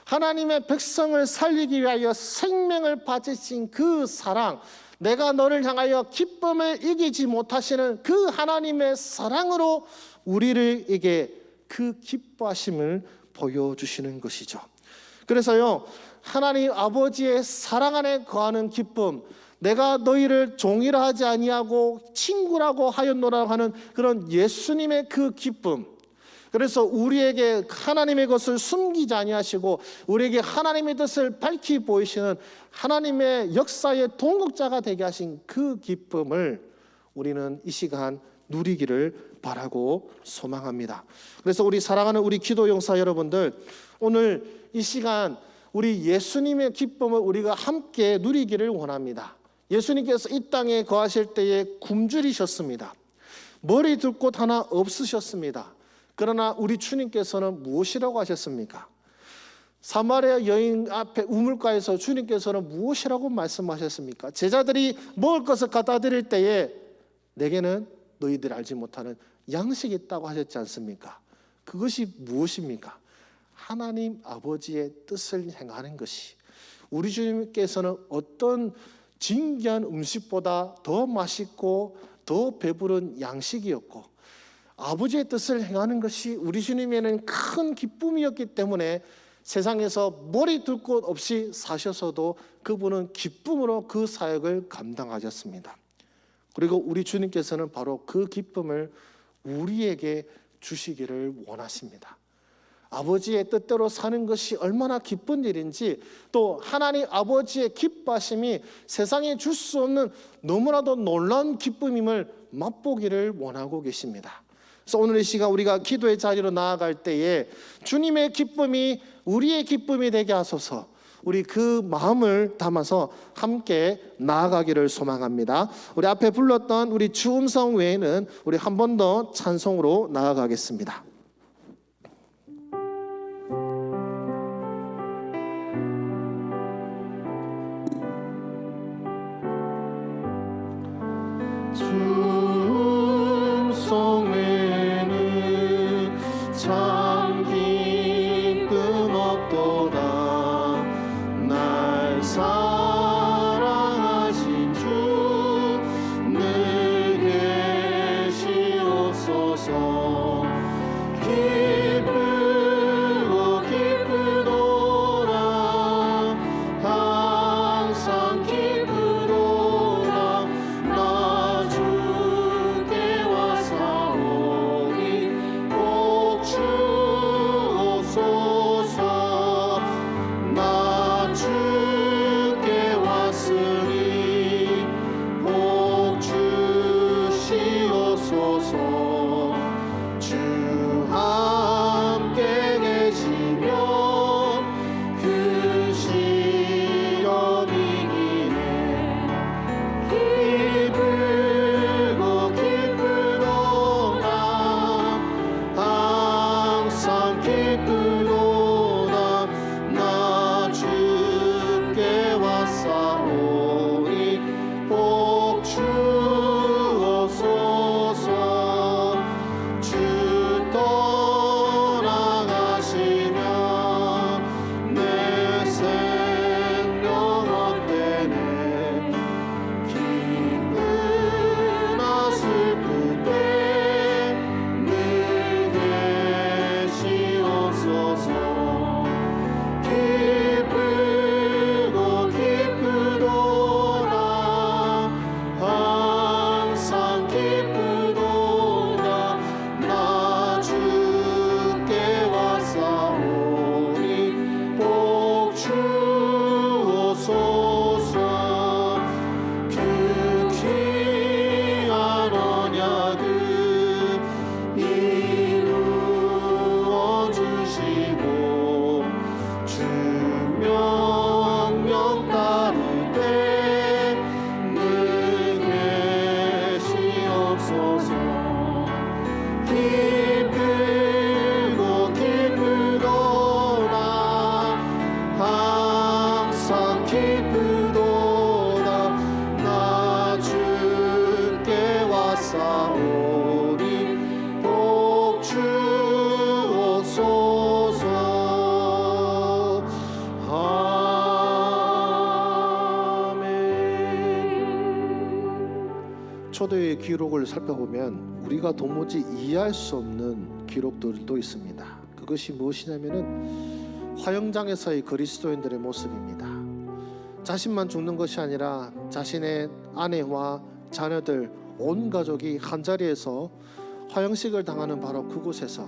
하나님의 백성을 살리기 위하여 생명을 바치신 그 사랑, 내가 너를 향하여 기쁨을 이기지 못하시는 그 하나님의 사랑으로 우리에게 그 기뻐하심을 보여주시는 것이죠. 그래서요, 하나님 아버지의 사랑 안에 거하는 기쁨, 내가 너희를 종이라 하지 아니하고 친구라고 하였노라 하는 그런 예수님의 그 기쁨, 그래서 우리에게 하나님의 것을 숨기지 아니하시고 우리에게 하나님의 뜻을 밝히 보이시는 하나님의 역사의 동역자가 되게 하신 그 기쁨을 우리는 이 시간 누리기를 바라고 소망합니다. 그래서 우리 사랑하는 우리 기도 용사 여러분들, 오늘 이 시간 우리 예수님의 기쁨을 우리가 함께 누리기를 원합니다. 예수님께서 이 땅에 거하실 때에 굶주리셨습니다. 머리 둘 곳 하나 없으셨습니다. 그러나 우리 주님께서는 무엇이라고 하셨습니까? 사마리아 여인 앞에 우물가에서 주님께서는 무엇이라고 말씀하셨습니까? 제자들이 먹을 것을 갖다 드릴 때에 내게는 너희들이 알지 못하는 양식이 있다고 하셨지 않습니까? 그것이 무엇입니까? 하나님 아버지의 뜻을 행하는 것이, 우리 주님께서는 어떤 진귀한 음식보다 더 맛있고 더 배부른 양식이었고 아버지의 뜻을 행하는 것이 우리 주님에는 큰 기쁨이었기 때문에 세상에서 머리 둘 곳 없이 사셔서도 그분은 기쁨으로 그 사역을 감당하셨습니다. 그리고 우리 주님께서는 바로 그 기쁨을 우리에게 주시기를 원하십니다. 아버지의 뜻대로 사는 것이 얼마나 기쁜 일인지, 또 하나님 아버지의 기뻐하심이 세상에 줄 수 없는 너무나도 놀라운 기쁨임을 맛보기를 원하고 계십니다. 그래서 오늘 이 시간 우리가 기도의 자리로 나아갈 때에 주님의 기쁨이 우리의 기쁨이 되게 하소서, 우리 그 마음을 담아서 함께 나아가기를 소망합니다. 우리 앞에 불렀던 우리 주음성 외에는 우리 한 번 더 찬송으로 나아가겠습니다. 주음성 외에는 참 기쁨 없도다. 날 사랑하신 주 늘 계시옵소서. 기쁘고 기쁘도다. 항상 기쁘도다. 나 주께 와사오니 복 주옵소서. 나 주께 왔으니 복 주시옵소서. 주 함께 계시면 그 시험이 이기네. 기쁘고 기쁘도다. 항상 기쁘도다. 나 주께 왔사오니 복 주옵소서. 주 떠나가시면 내 생명 헛되네. 기쁘나 슬플 때 늘 계시옵소서. 기쁘고 기쁘도다. 항상 기쁘도다. 나 주께 왔사오니 복 주옵소서. 그 귀한 언약을 이루어 주시고 주 명령 따르되 늘 계시옵소서. 기쁘고 기쁘도다. 항상 기쁘도다. 나 주께 왔사오니 복 주옵소서. 초대의 기록을 살펴보면 우리가 도무지 이해할 수 없는 기록들도 있습니다. 그것이 무엇이냐면은 화영장에서의 그리스도인들의 모습입니다. 자신만 죽는 것이 아니라 자신의 아내와 자녀들 온 가족이 한자리에서 화영식을 당하는 바로 그곳에서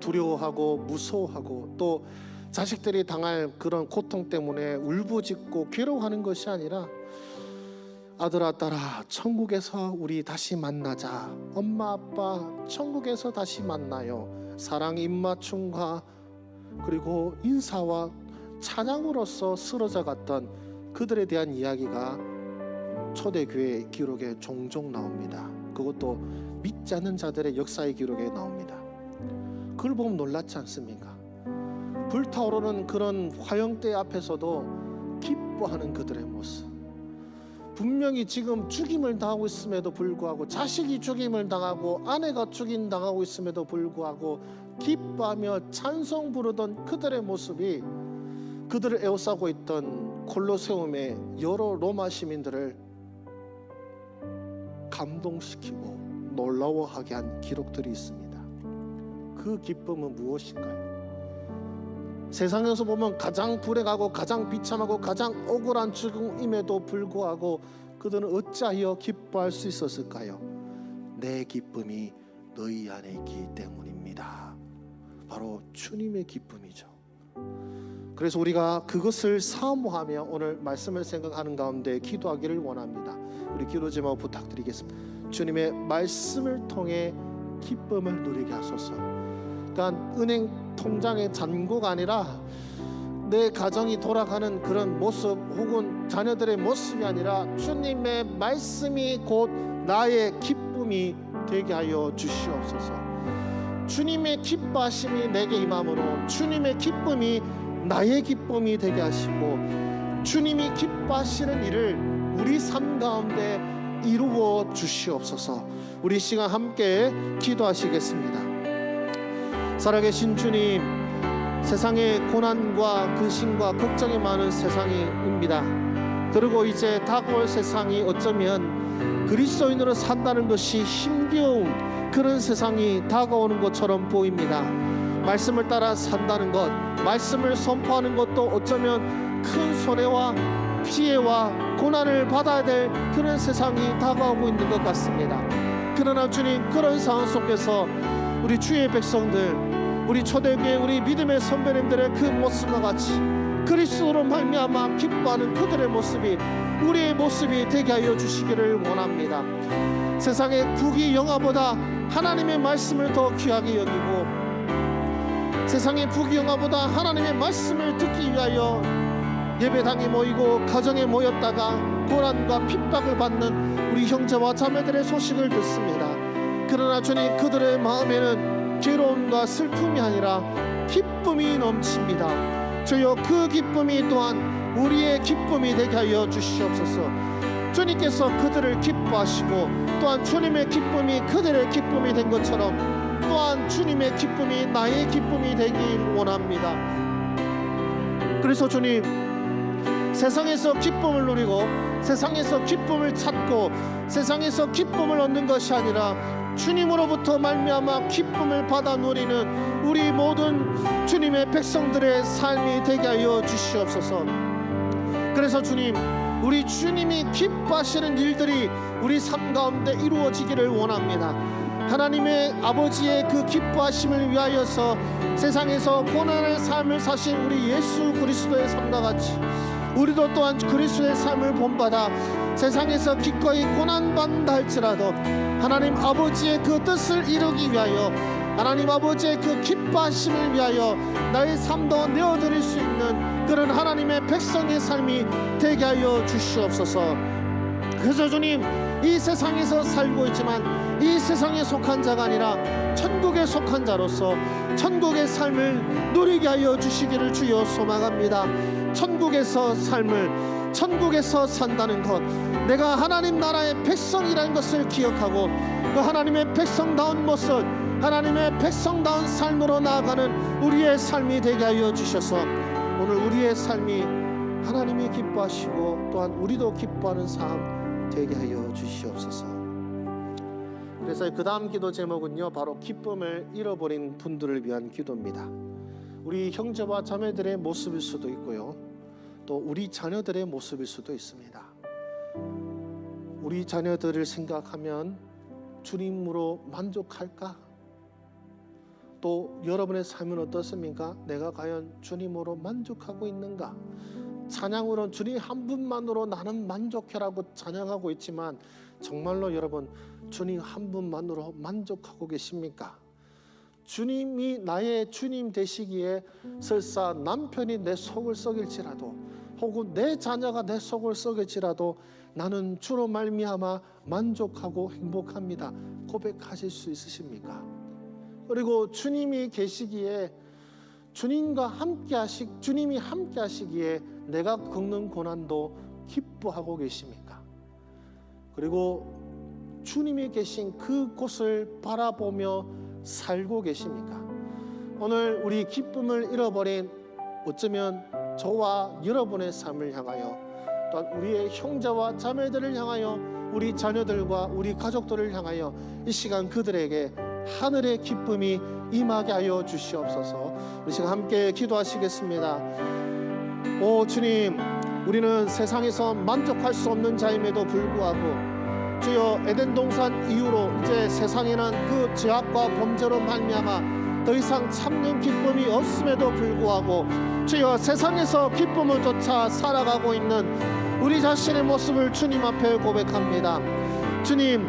두려워하고 무서워하고 또 자식들이 당할 그런 고통 때문에 울부짖고 괴로워하는 것이 아니라 아들아 딸아 천국에서 우리 다시 만나자, 엄마 아빠 천국에서 다시 만나요, 사랑 입맞춤과 그리고 인사와 찬양으로서 쓰러져 갔던 그들에 대한 이야기가 초대교회 기록에 종종 나옵니다. 그것도 믿지 않는 자들의 역사의 기록에 나옵니다. 그걸 보면 놀랍지 않습니까? 불타오르는 그런 화영대 앞에서도 기뻐하는 그들의 모습, 분명히 지금 죽임을 당하고 있음에도 불구하고, 자식이 죽임을 당하고 아내가 죽임 당하고 있음에도 불구하고 기뻐하며 찬송 부르던 그들의 모습이 그들을 에워싸고 있던 콜로세움의 여러 로마 시민들을 감동시키고 놀라워하게 한 기록들이 있습니다. 그 기쁨은 무엇인가요? 세상에서 보면 가장 불행하고 가장 비참하고 가장 억울한 죽음임에도 불구하고 그들은 어찌하여 기뻐할 수 있었을까요? 내 기쁨이 너희 안에 있기 때문입니다. 바로 주님의 기쁨이죠. 그래서 우리가 그것을 사모하며 오늘 말씀을 생각하는 가운데 기도하기를 원합니다. 우리 기도 제목 부탁드리겠습니다. 주님의 말씀을 통해 기쁨을 누리게 하소서. 그러니까 은행 통장의 잔고가 아니라 내 가정이 돌아가는 그런 모습 혹은 자녀들의 모습이 아니라 주님의 말씀이 곧 나의 기쁨이 되게 하여 주시옵소서. 주님의 기뻐하심이 내게 임함으로 주님의 기쁨이 나의 기쁨이 되게 하시고 주님이 기뻐하시는 일을 우리 삶 가운데 이루어 주시옵소서. 우리 시간 함께 기도하시겠습니다. 살아계신 주님, 세상의 고난과 근심과 걱정이 많은 세상입니다. 그리고 이제 다가올 세상이 어쩌면 그리스도인으로 산다는 것이 힘겨운 그런 세상이 다가오는 것처럼 보입니다. 말씀을 따라 산다는 것, 말씀을 선포하는 것도 어쩌면 큰 손해와 피해와 고난을 받아야 될 그런 세상이 다가오고 있는 것 같습니다. 그러나 주님, 그런 상황 속에서 우리 주의 백성들, 우리 초대교회 우리 믿음의 선배님들의 그 모습과 같이 그리스도로 말미암아 기뻐하는 그들의 모습이 우리의 모습이 되게 하여 주시기를 원합니다. 세상의 부귀 영화보다 하나님의 말씀을 더 귀하게 여기고 세상의 부귀 영화보다 하나님의 말씀을 듣기 위하여 예배당에 모이고 가정에 모였다가 고난과 핍박을 받는 우리 형제와 자매들의 소식을 듣습니다. 그러나 주님, 그들의 마음에는 괴로움과 슬픔이 아니라 기쁨이 넘칩니다. 주여, 그 기쁨이 또한 우리의 기쁨이 되게 하여 주시옵소서. 주님께서 그들을 기뻐하시고 또한 주님의 기쁨이 그들의 기쁨이 된 것처럼 또한 주님의 기쁨이 나의 기쁨이 되길 원합니다. 그래서 주님, 세상에서 기쁨을 누리고 세상에서 기쁨을 찾고 세상에서 기쁨을 얻는 것이 아니라 주님으로부터 말미암아 기쁨을 받아 누리는 우리 모든 주님의 백성들의 삶이 되게 하여 주시옵소서. 그래서 주님, 우리 주님이 기뻐하시는 일들이 우리 삶 가운데 이루어지기를 원합니다. 하나님의 아버지의 그 기뻐하심을 위하여서 세상에서 고난의 삶을 사신 우리 예수 그리스도의 삶과 같이 우리도 또한 그리스도의 삶을 본받아 세상에서 기꺼이 고난받는다 할지라도 하나님 아버지의 그 뜻을 이루기 위하여 하나님 아버지의 그 기뻐하심을 위하여 나의 삶도 내어드릴 수 있는 그런 하나님의 백성의 삶이 되게 하여 주시옵소서. 그래서 주님, 이 세상에서 살고 있지만 이 세상에 속한 자가 아니라 천국에 속한 자로서 천국의 삶을 누리게 하여 주시기를 주여 소망합니다. 천국에서 삶을, 천국에서 산다는 것, 내가 하나님 나라의 백성이라는 것을 기억하고 그 하나님의 백성다운 모습, 하나님의 백성다운 삶으로 나아가는 우리의 삶이 되게 하여 주셔서 오늘 우리의 삶이 하나님이 기뻐하시고 또한 우리도 기뻐하는 삶 되게 하여 주시옵소서. 그래서 그 다음 기도 제목은요, 바로 기쁨을 잃어버린 분들을 위한 기도입니다. 우리 형제와 자매들의 모습일 수도 있고요, 또 우리 자녀들의 모습일 수도 있습니다. 우리 자녀들을 생각하면 주님으로 만족할까? 또 여러분의 삶은 어떻습니까? 내가 과연 주님으로 만족하고 있는가? 찬양으로는 주님 한 분만으로 나는 만족해라고 찬양하고 있지만 정말로 여러분, 주님 한 분만으로 만족하고 계십니까? 주님이 나의 주님 되시기에 설사 남편이 내 속을 썩일지라도, 혹은 내 자녀가 내 속을 썩일지라도 나는 주로 말미암아 만족하고 행복합니다. 고백하실 수 있으십니까? 그리고 주님이 계시기에, 주님이 함께 하시기에 내가 겪는 고난도 기뻐하고 계십니까? 그리고 주님이 계신 그곳을 바라보며 살고 계십니까? 오늘 우리 기쁨을 잃어버린, 어쩌면 저와 여러분의 삶을 향하여, 또한 우리의 형제와 자매들을 향하여, 우리 자녀들과 우리 가족들을 향하여 이 시간 그들에게 하늘의 기쁨이 임하게 하여 주시옵소서. 우리 시간 함께 기도하시겠습니다. 오 주님, 우리는 세상에서 만족할 수 없는 자임에도 불구하고 주여, 에덴 동산 이후로 이제 세상에는 그 죄악과 범죄로 말미암아 더 이상 참는 기쁨이 없음에도 불구하고 주여, 세상에서 기쁨을 쫓아 살아가고 있는 우리 자신의 모습을 주님 앞에 고백합니다. 주님,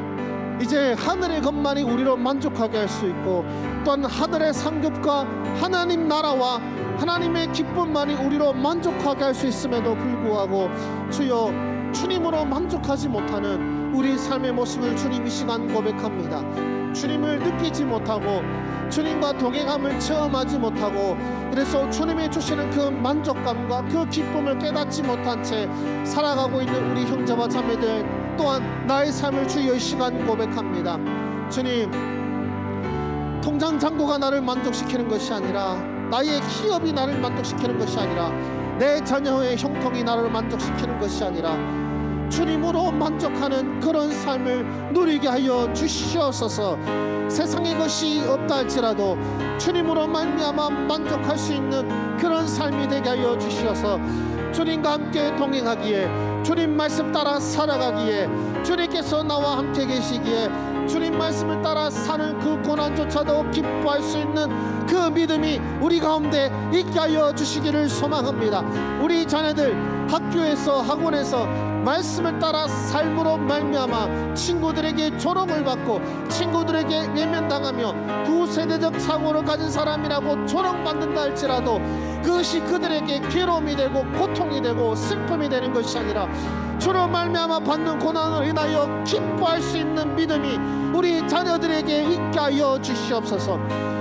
이제 하늘의 것만이 우리로 만족하게 할 수 있고, 또한 하늘의 상급과 하나님 나라와 하나님의 기쁨만이 우리로 만족하게 할 수 있음에도 불구하고 주여, 주님으로 만족하지 못하는 우리 삶의 모습을 주님 이 시간 고백합니다. 주님을 느끼지 못하고 주님과 동행함을 체험하지 못하고, 그래서 주님이 주시는 그 만족감과 그 기쁨을 깨닫지 못한 채 살아가고 있는 우리 형제와 자매들 또한 나의 삶을 주여 이 시간 고백합니다. 주님, 통장 잔고가 나를 만족시키는 것이 아니라, 나의 기업이 나를 만족시키는 것이 아니라, 내 자녀의 형통이 나를 만족시키는 것이 아니라 주님으로 만족하는 그런 삶을 누리게 하여 주시옵소서. 세상의 것이 없다 할지라도 주님으로 말미암아 만족할 수 있는 그런 삶이 되게 하여 주시옵소서. 주님과 함께 동행하기에, 주님 말씀 따라 살아가기에, 주님께서 나와 함께 계시기에 주님 말씀을 따라 사는 그 고난조차도 기뻐할 수 있는 그 믿음이 우리 가운데 있게 하여 주시기를 소망합니다. 우리 자녀들 학교에서, 학원에서 말씀을 따라 삶으로 말미암아 친구들에게 조롱을 받고, 친구들에게 외면당하며 구세대적 사고를 가진 사람이라고 조롱받는다 할지라도 그것이 그들에게 괴로움이 되고 고통이 되고 슬픔이 되는 것이 아니라 주로 말미암아 받는 고난을 인하여 기뻐할 수 있는 믿음이 우리 자녀들에게 있게 하여 주시옵소서.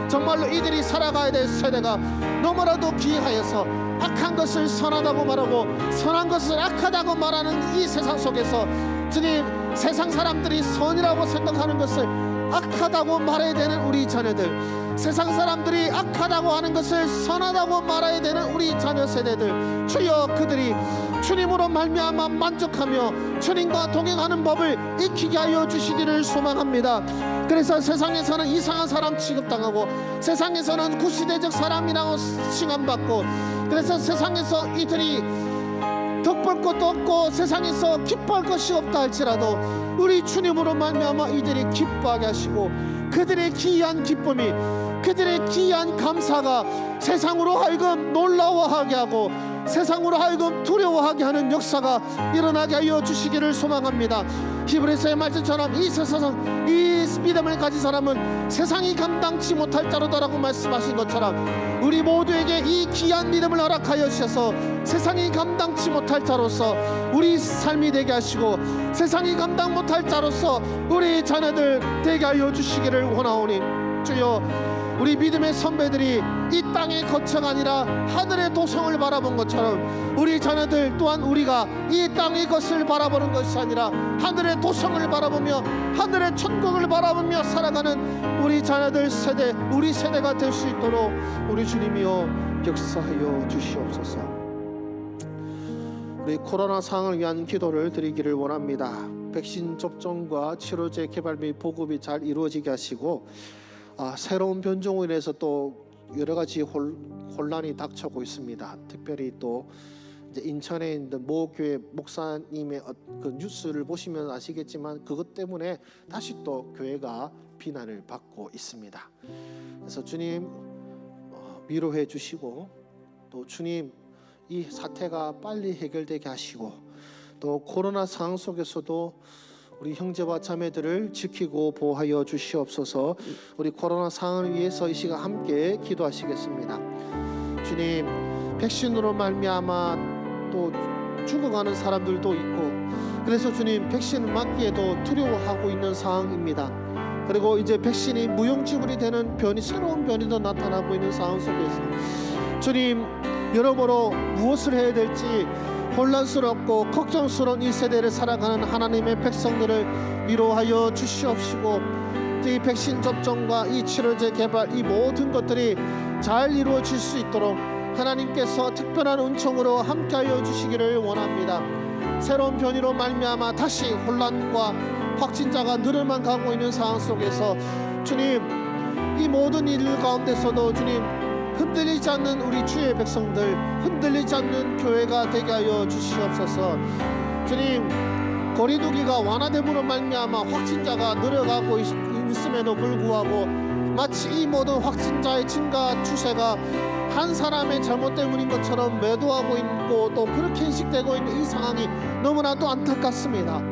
정말로 이들이 살아가야 될 세대가 너무나도 귀하여서 악한 것을 선하다고 말하고 선한 것을 악하다고 말하는 이 세상 속에서 주님, 세상 사람들이 선이라고 생각하는 것을 악하다고 말해야 되는 우리 자녀들, 세상 사람들이 악하다고 하는 것을 선하다고 말해야 되는 우리 자녀 세대들, 주여, 그들이 주님으로 말미암아 만족하며 주님과 동행하는 법을 익히게 하여 주시기를 소망합니다. 그래서 세상에서는 이상한 사람 취급당하고, 세상에서는 구시대적 사람이라고 칭함받고, 그래서 세상에서 이들이 덕볼 것도 없고 세상에서 기뻐할 것이 없다 할지라도 우리 주님으로 말미암아 이들이 기뻐하게 하시고, 그들의 기이한 기쁨이, 그들의 기이한 감사가 세상으로 하여금 놀라워하게 하고 세상으로 하여금 두려워하게 하는 역사가 일어나게 하여 주시기를 소망합니다. 히브리서의 말씀처럼 이 세상, 이 믿음을 가진 사람은 세상이 감당치 못할 자로다라고 말씀하신 것처럼 우리 모두에게 이 귀한 믿음을 허락하여 주셔서 세상이 감당치 못할 자로서 우리 삶이 되게 하시고, 세상이 감당 못할 자로서 우리 자녀들 되게 하여 주시기를 원하오니, 주여, 우리 믿음의 선배들이 이 땅의 거처가 아니라 하늘의 도성을 바라본 것처럼 우리 자녀들 또한 우리가 이 땅의 것을 바라보는 것이 아니라 하늘의 도성을 바라보며 하늘의 천국을 바라보며 살아가는 우리 자녀들 세대, 우리 세대가 될 수 있도록 우리 주님이여 역사하여 주시옵소서. 우리 코로나 상황을 위한 기도를 드리기를 원합니다. 백신 접종과 치료제 개발 및 보급이 잘 이루어지게 하시고, 새로운 변종으로 인해서 또 여러 가지 혼란이 닥쳐오고 있습니다. 특별히 또 이제 인천에 있는 모 교회 목사님의 그 뉴스를 보시면 아시겠지만 그것 때문에 다시 또 교회가 비난을 받고 있습니다. 그래서 주님 위로해 주시고, 또 주님 이 사태가 빨리 해결되게 하시고, 또 코로나 상황 속에서도 우리 형제와 자매들을 지키고 보호하여 주시옵소서. 우리 코로나 상황을 위해서 이 시간 함께 기도하시겠습니다. 주님, 백신으로 말미암아 또 죽어가는 사람들도 있고, 그래서 주님 백신을 맞기에도 두려워하고 있는 상황입니다. 그리고 이제 백신이 무용지물이 되는 새로운 변이도 나타나고 있는 상황 속에서 주님, 여러모로 무엇을 해야 될지 혼란스럽고 걱정스러운 이 세대를 살아가는 하나님의 백성들을 위로하여 주시옵시고, 이 백신 접종과 이 치료제 개발, 이 모든 것들이 잘 이루어질 수 있도록 하나님께서 특별한 은총으로 함께하여 주시기를 원합니다. 새로운 변이로 말미암아 다시 혼란과 확진자가 늘어만 가고 있는 상황 속에서 주님, 이 모든 일 가운데서도 주님 흔들리지 않는 우리 주의 백성들, 흔들리지 않는 교회가 되게 하여 주시옵소서. 주님, 거리두기가 완화됨으로 말미암아 확진자가 늘어가고 있음에도 불구하고 마치 이 모든 확진자의 증가 추세가 한 사람의 잘못 때문인 것처럼 매도하고 있고 또 그렇게 인식되고 있는 이 상황이 너무나도 안타깝습니다.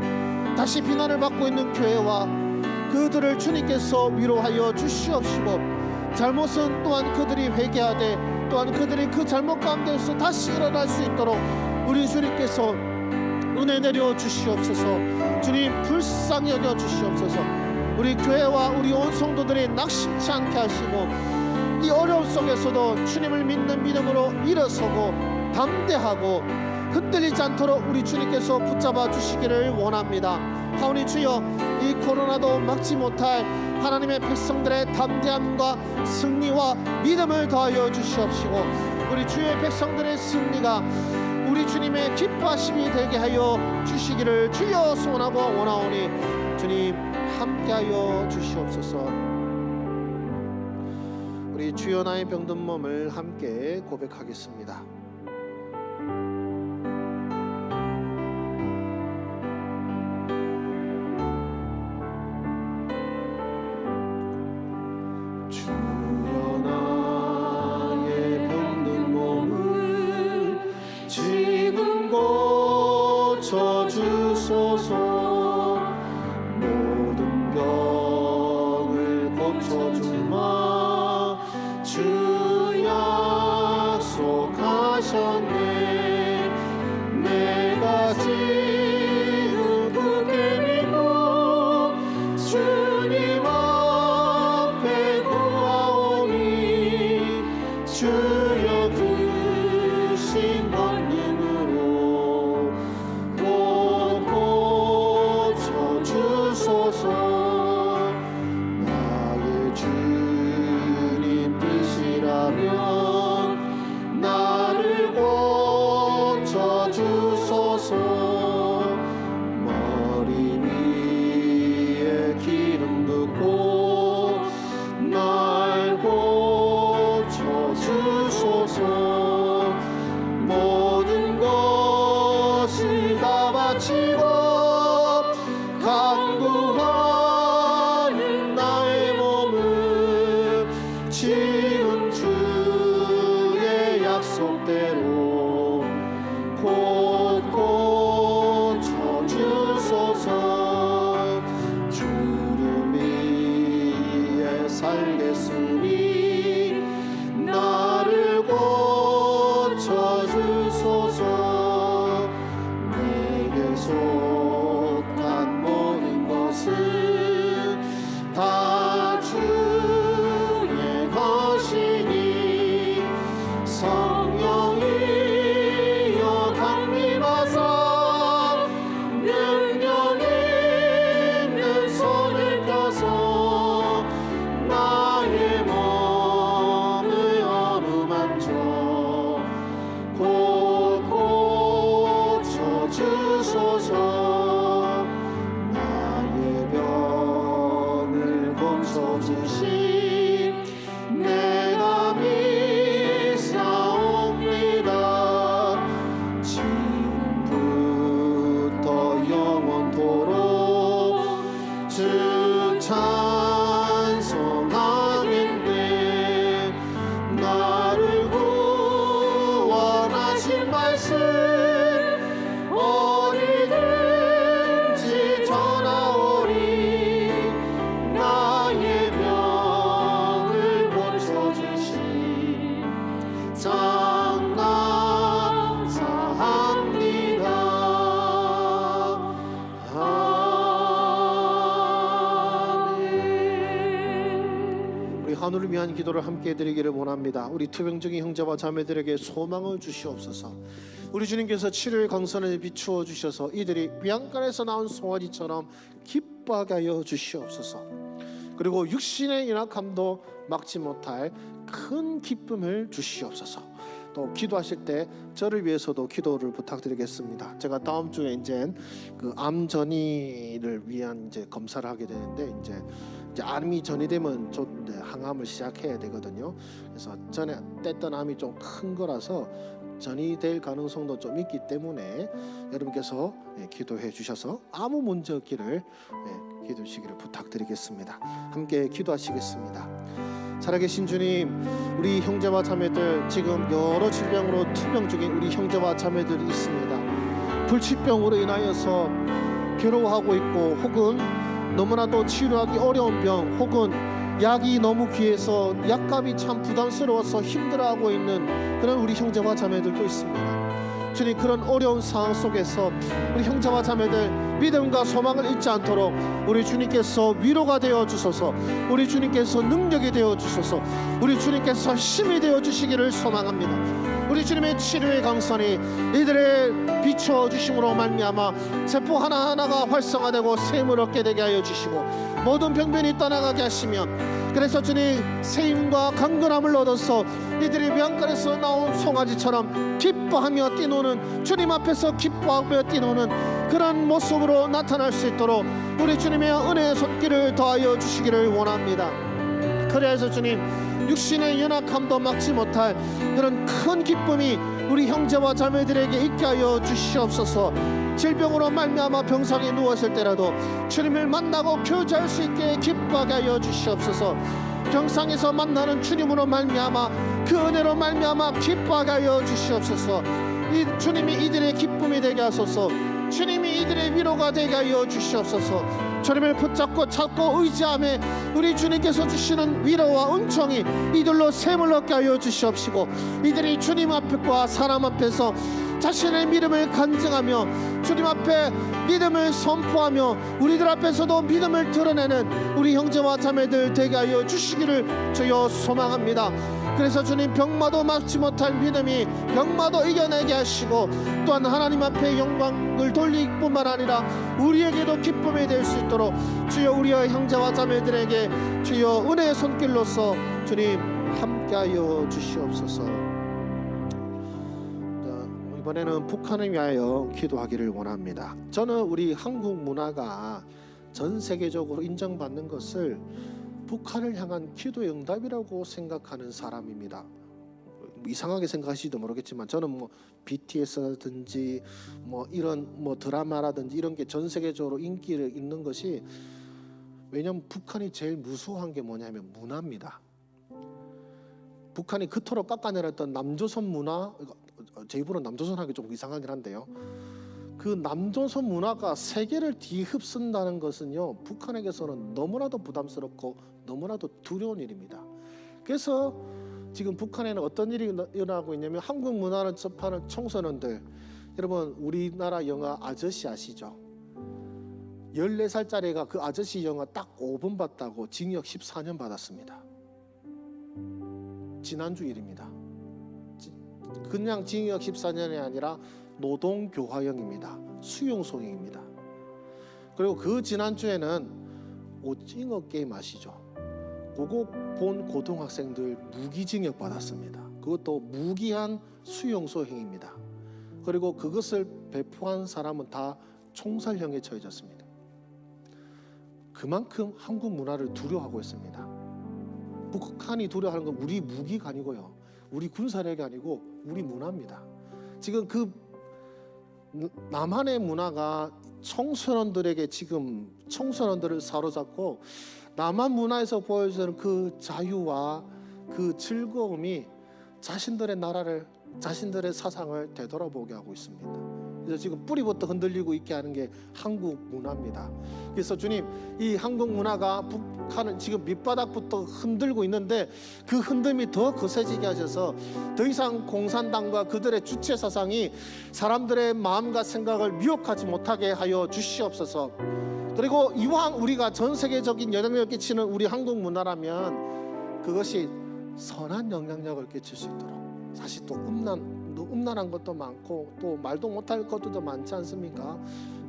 다시 비난을 받고 있는 교회와 그들을 주님께서 위로하여 주시옵시고, 잘못은 또한 그들이 회개하되 또한 그들이 그 잘못 가운데서 다시 일어날 수 있도록 우리 주님께서 은혜 내려 주시옵소서. 주님, 불쌍히 여겨 주시옵소서. 우리 교회와 우리 온 성도들이 낙심치 않게 하시고, 이 어려움 속에서도 주님을 믿는 믿음으로 일어서고 담대하고 흔들리지 않도록 우리 주님께서 붙잡아 주시기를 원합니다. 하오니 주여, 이 코로나도 막지 못할 하나님의 백성들의 담대함과 승리와 믿음을 더하여 주시옵시고, 우리 주의 백성들의 승리가 우리 주님의 기뻐하심이 되게 하여 주시기를 주여 소원하고 원하오니 주님 함께하여 주시옵소서. 우리 주여 나의 병든 몸을 함께 고백하겠습니다. 모든 병을 고쳐주마. 주 약속하셨네. 내가 지금 굳게 믿고 주님 앞에 구하오니 주여 주신 권능으로 곧 고쳐주소서. 나의 주님 뜻이라면 나를 고쳐주소서. 머리 위에 기름 붓고 날 고쳐주소서. 모든 것을 다 바치고 간구하는 나의 몸을 지금 주의 약속대로 곧 고쳐주소서. 주를 위해 살겠으니 나를 고쳐주소서. 내게 속한 모든 것을 고쳐주신 내가 믿사옵니다. 지금부터 영원토록 주 찬송하겠네. 나를 구원하신 말씀 어디든지 전하오리. 나의 병을 고쳐주신 참 감사합니다. 아멘. 우리 하늘을 위한 기도를 함께 드리기를 원합니다. 우리 투병중인 형제와 자매들에게 소망을 주시옵소서. 우리 주님께서 치료의 강선을 비추어 주셔서 이들이 비양간에서 나온 송아지처럼 기뻐하게 하여 주시옵소서. 그리고 육신의 연약함도 막지 못할 큰 기쁨을 주시옵소서. 또 기도하실 때 저를 위해서도 기도를 부탁드리겠습니다. 제가 다음 주에 이제 그 암 전이를 위한 이제 검사를 하게 되는데 이제 암이 전이되면 좀 이제 항암을 시작해야 되거든요. 그래서 전에 뗐던 암이 좀 큰 거라서 전이될 가능성도 좀 있기 때문에 여러분께서 기도해 주셔서 아무 문제 없기를 기도해 주시기를 부탁드리겠습니다. 함께 기도하시겠습니다. 살아계신 주님, 우리 형제와 자매들 지금 여러 질병으로 투병 중인 우리 형제와 자매들이 있습니다. 불치병으로 인하여서 괴로워하고 있고, 혹은 너무나도 치료하기 어려운 병, 혹은 약이 너무 귀해서 약값이 참 부담스러워서 힘들어하고 있는 그런 우리 형제와 자매들도 있습니다. 주님, 그런 어려운 상황 속에서 우리 형제와 자매들 믿음과 소망을 잃지 않도록 우리 주님께서 위로가 되어 주소서. 우리 주님께서 능력이 되어 주소서. 우리 주님께서 힘이 되어 주시기를 소망합니다. 우리 주님의 치료의 강선이 이들의 비춰 주심으로 말미암아 세포 하나하나가 활성화되고 샘을 얻게 되게 하여 주시고 모든 병변이 떠나가게 하시며, 그래서 주님 새 힘과 강건함을 얻어서 이들이 명간에서 나온 송아지처럼 기뻐하며 뛰노는, 주님 앞에서 기뻐하며 뛰노는 그런 모습으로 나타날 수 있도록 우리 주님의 은혜의 손길을 더하여 주시기를 원합니다. 그래서 주님, 육신의 연약함도 막지 못할 그런 큰 기쁨이 우리 형제와 자매들에게 있게 하여 주시옵소서. 질병으로 말미암아 병상에 누웠을 때라도 주님을 만나고 교제할 수 있게 기뻐하게 하여 주시옵소서. 병상에서 만나는 주님으로 말미암아 그 은혜로 말미암아 기뻐하게 하여 주시옵소서. 이 주님이 이들의 기쁨이 되게 하소서. 주님이 이들의 위로가 되게 하여 주시옵소서. 주님을 붙잡고 찾고 의지하며 우리 주님께서 주시는 위로와 은총이 이들로 샘을 얻게 하여 주시옵시고, 이들이 주님 앞과 사람 앞에서 자신의 믿음을 간증하며 주님 앞에 믿음을 선포하며 우리들 앞에서도 믿음을 드러내는 우리 형제와 자매들 되게 하여 주시기를 주여 소망합니다. 그래서 주님, 병마도 막지 못할 믿음이 병마도 이겨내게 하시고, 또한 하나님 앞에 영광을 돌릴 뿐만 아니라 우리에게도 기쁨이 될 수 있도록 주여 우리의 형제와 자매들에게 주여 은혜의 손길로서 주님 함께하여 주시옵소서. 이번에는 북한을 위하여 기도하기를 원합니다. 저는 우리 한국 문화가 전 세계적으로 인정받는 것을 북한을 향한 기도의 응답이라고 생각하는 사람입니다. 이상하게 생각하실지도 모르겠지만 저는 뭐 BTS라든지 뭐 이런 뭐 드라마라든지 이런 게 전 세계적으로 인기를 있는 것이, 왜냐하면 북한이 제일 무서워한 게 뭐냐면 문화입니다. 북한이 그토록 깎아내렸던 남조선 문화, 제 입으로 남조선 하기 좀 이상하긴 한데요, 그 남조선 문화가 세계를 뒤흡쓴다는 것은요, 북한에게서는 너무나도 부담스럽고 너무나도 두려운 일입니다. 그래서 지금 북한에는 어떤 일이 일어나고 있냐면, 한국 문화를 접하는 청소년들, 여러분 우리나라 영화 아저씨 아시죠? 14살짜리가 그 아저씨 영화 딱 5분 봤다고 징역 14년 받았습니다. 지난주 일입니다. 그냥 징역 14년이 아니라 노동교화형입니다. 수용소형입니다. 그리고 그 지난주에는 오징어 게임 아시죠? 그거 본 고등학생들 무기징역 받았습니다. 그것도 무기한 수용소형입니다. 그리고 그것을 배포한 사람은 다 총살형에 처해졌습니다. 그만큼 한국 문화를 두려워하고 있습니다. 북한이 두려워하는 건 우리 무기가 아니고요, 우리 군사력이 아니고 우리 문화입니다. 지금 그 남한의 문화가 청소년들에게 지금 청소년들을 사로잡고 남한 문화에서 보여주는 그 자유와 그 즐거움이 자신들의 나라를, 자신들의 사상을 되돌아보게 하고 있습니다. 그래서 지금 뿌리부터 흔들리고 있게 하는 게 한국 문화입니다. 그래서 주님, 이 한국 문화가 북한은 지금 밑바닥부터 흔들고 있는데 그 흔듦이 더 거세지게 하셔서 더 이상 공산당과 그들의 주체 사상이 사람들의 마음과 생각을 미혹하지 못하게 하여 주시옵소서. 그리고 이왕 우리가 전 세계적인 영향력을 끼치는 우리 한국 문화라면 그것이 선한 영향력을 끼칠 수 있도록, 사실 또 음란한 것도 많고 또 말도 못할 것도 많지 않습니까?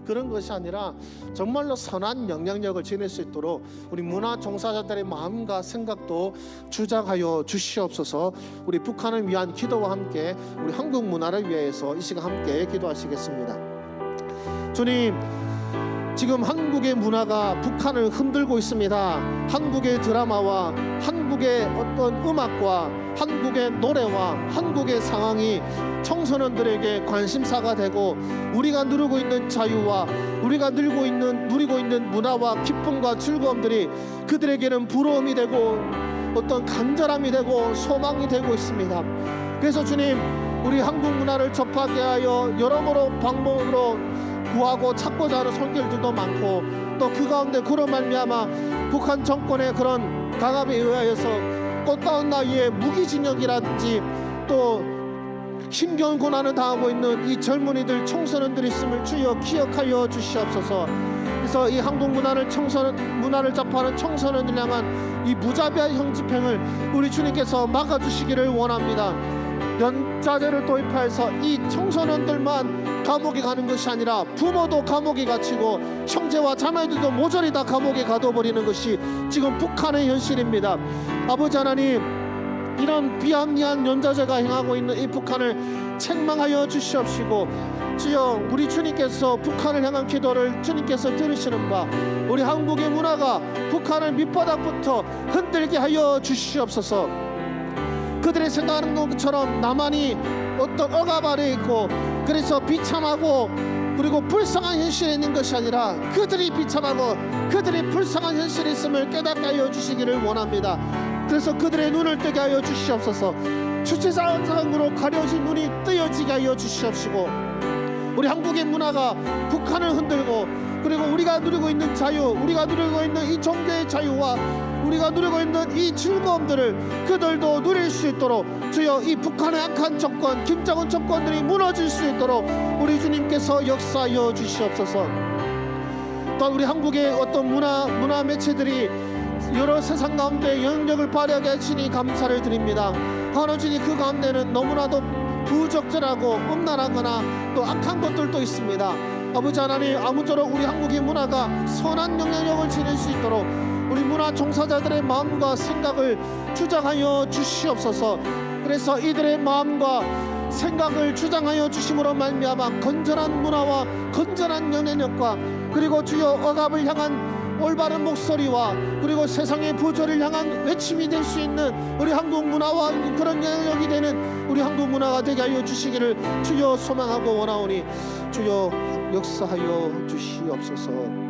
그런 것이 아니라 정말로 선한 영향력을 지닐 수 있도록 우리 문화 종사자들의 마음과 생각도 주장하여 주시옵소서. 우리 북한을 위한 기도와 함께 우리 한국 문화를 위해서 이 시간 함께 기도하시겠습니다. 주님, 지금 한국의 문화가 북한을 흔들고 있습니다. 한국의 드라마와 한국의 어떤 음악과 한국의 노래와 한국의 상황이 청소년들에게 관심사가 되고 우리가 누리고 있는 자유와 우리가 누리고 있는 문화와 기쁨과 즐거움들이 그들에게는 부러움이 되고 어떤 간절함이 되고 소망이 되고 있습니다. 그래서 주님, 우리 한국 문화를 접하게 하여 여러모로 방법으로 구하고 찾고자 하는 손길들도 많고 또 그 가운데 그런 말미암아 북한 정권의 그런 강압에 의하여서 꽃다운 나이에 무기징역이라든지 또 힘겨운 고난을 당하고 있는 이 젊은이들, 청소년들이 있음을 주여 기억하여 주시옵소서. 그래서 이 한국 문화를 접하는 청소년들 향한 이 무자비한 형집행을 우리 주님께서 막아주시기를 원합니다. 연자제를 도입해서 이 청소년들만 감옥에 가는 것이 아니라 부모도 감옥에 갇히고 형제와 자매들도 모조리 다 감옥에 가둬버리는 것이 지금 북한의 현실입니다. 아버지 하나님, 이런 비합리한 연자제가 행하고 있는 이 북한을 책망하여 주시옵시고, 주여 우리 주님께서 북한을 향한 기도를 주님께서 들으시는 바 우리 한국의 문화가 북한을 밑바닥부터 흔들게 하여 주시옵소서. 그들이 생각하는 것처럼 남한이 어떤 억압 아래에 있고 그래서 비참하고 그리고 불쌍한 현실에 있는 것이 아니라 그들이 비참하고 그들이 불쌍한 현실에 있음을 깨닫게 하여 주시기를 원합니다. 그래서 그들의 눈을 뜨게 하여 주시옵소서. 주체사상으로 가려진 눈이 뜨여지게 하여 주시옵시고, 우리 한국의 문화가 북한을 흔들고 그리고 우리가 누리고 있는 자유, 우리가 누리고 있는 이 종교의 자유와 우리가 누리고 있는 이 즐거움들을 그들도 누릴 수 있도록 주여 이 북한의 악한 정권, 김정은 정권들이 무너질 수 있도록 우리 주님께서 역사하여 주시옵소서. 또 우리 한국의 어떤 문화 매체들이 여러 세상 가운데 영향력을 발휘하게 하시니 감사를 드립니다. 하나 주님, 그 가운데는 너무나도 부적절하고 음란하거나 또 악한 것들도 있습니다. 아버지 하나님, 아무쪼록 우리 한국의 문화가 선한 영향력을 지닐 수 있도록 우리 문화 종사자들의 마음과 생각을 주장하여 주시옵소서. 그래서 이들의 마음과 생각을 주장하여 주심으로 말미암아 건전한 문화와 건전한 영향력과 그리고 주여 억압을 향한 올바른 목소리와 그리고 세상의 부조를 향한 외침이 될 수 있는 우리 한국 문화와 그런 영향력이 되는 우리 한국 문화가 되게 하여 주시기를 주여 소망하고 원하오니 주여 역사하여 주시옵소서.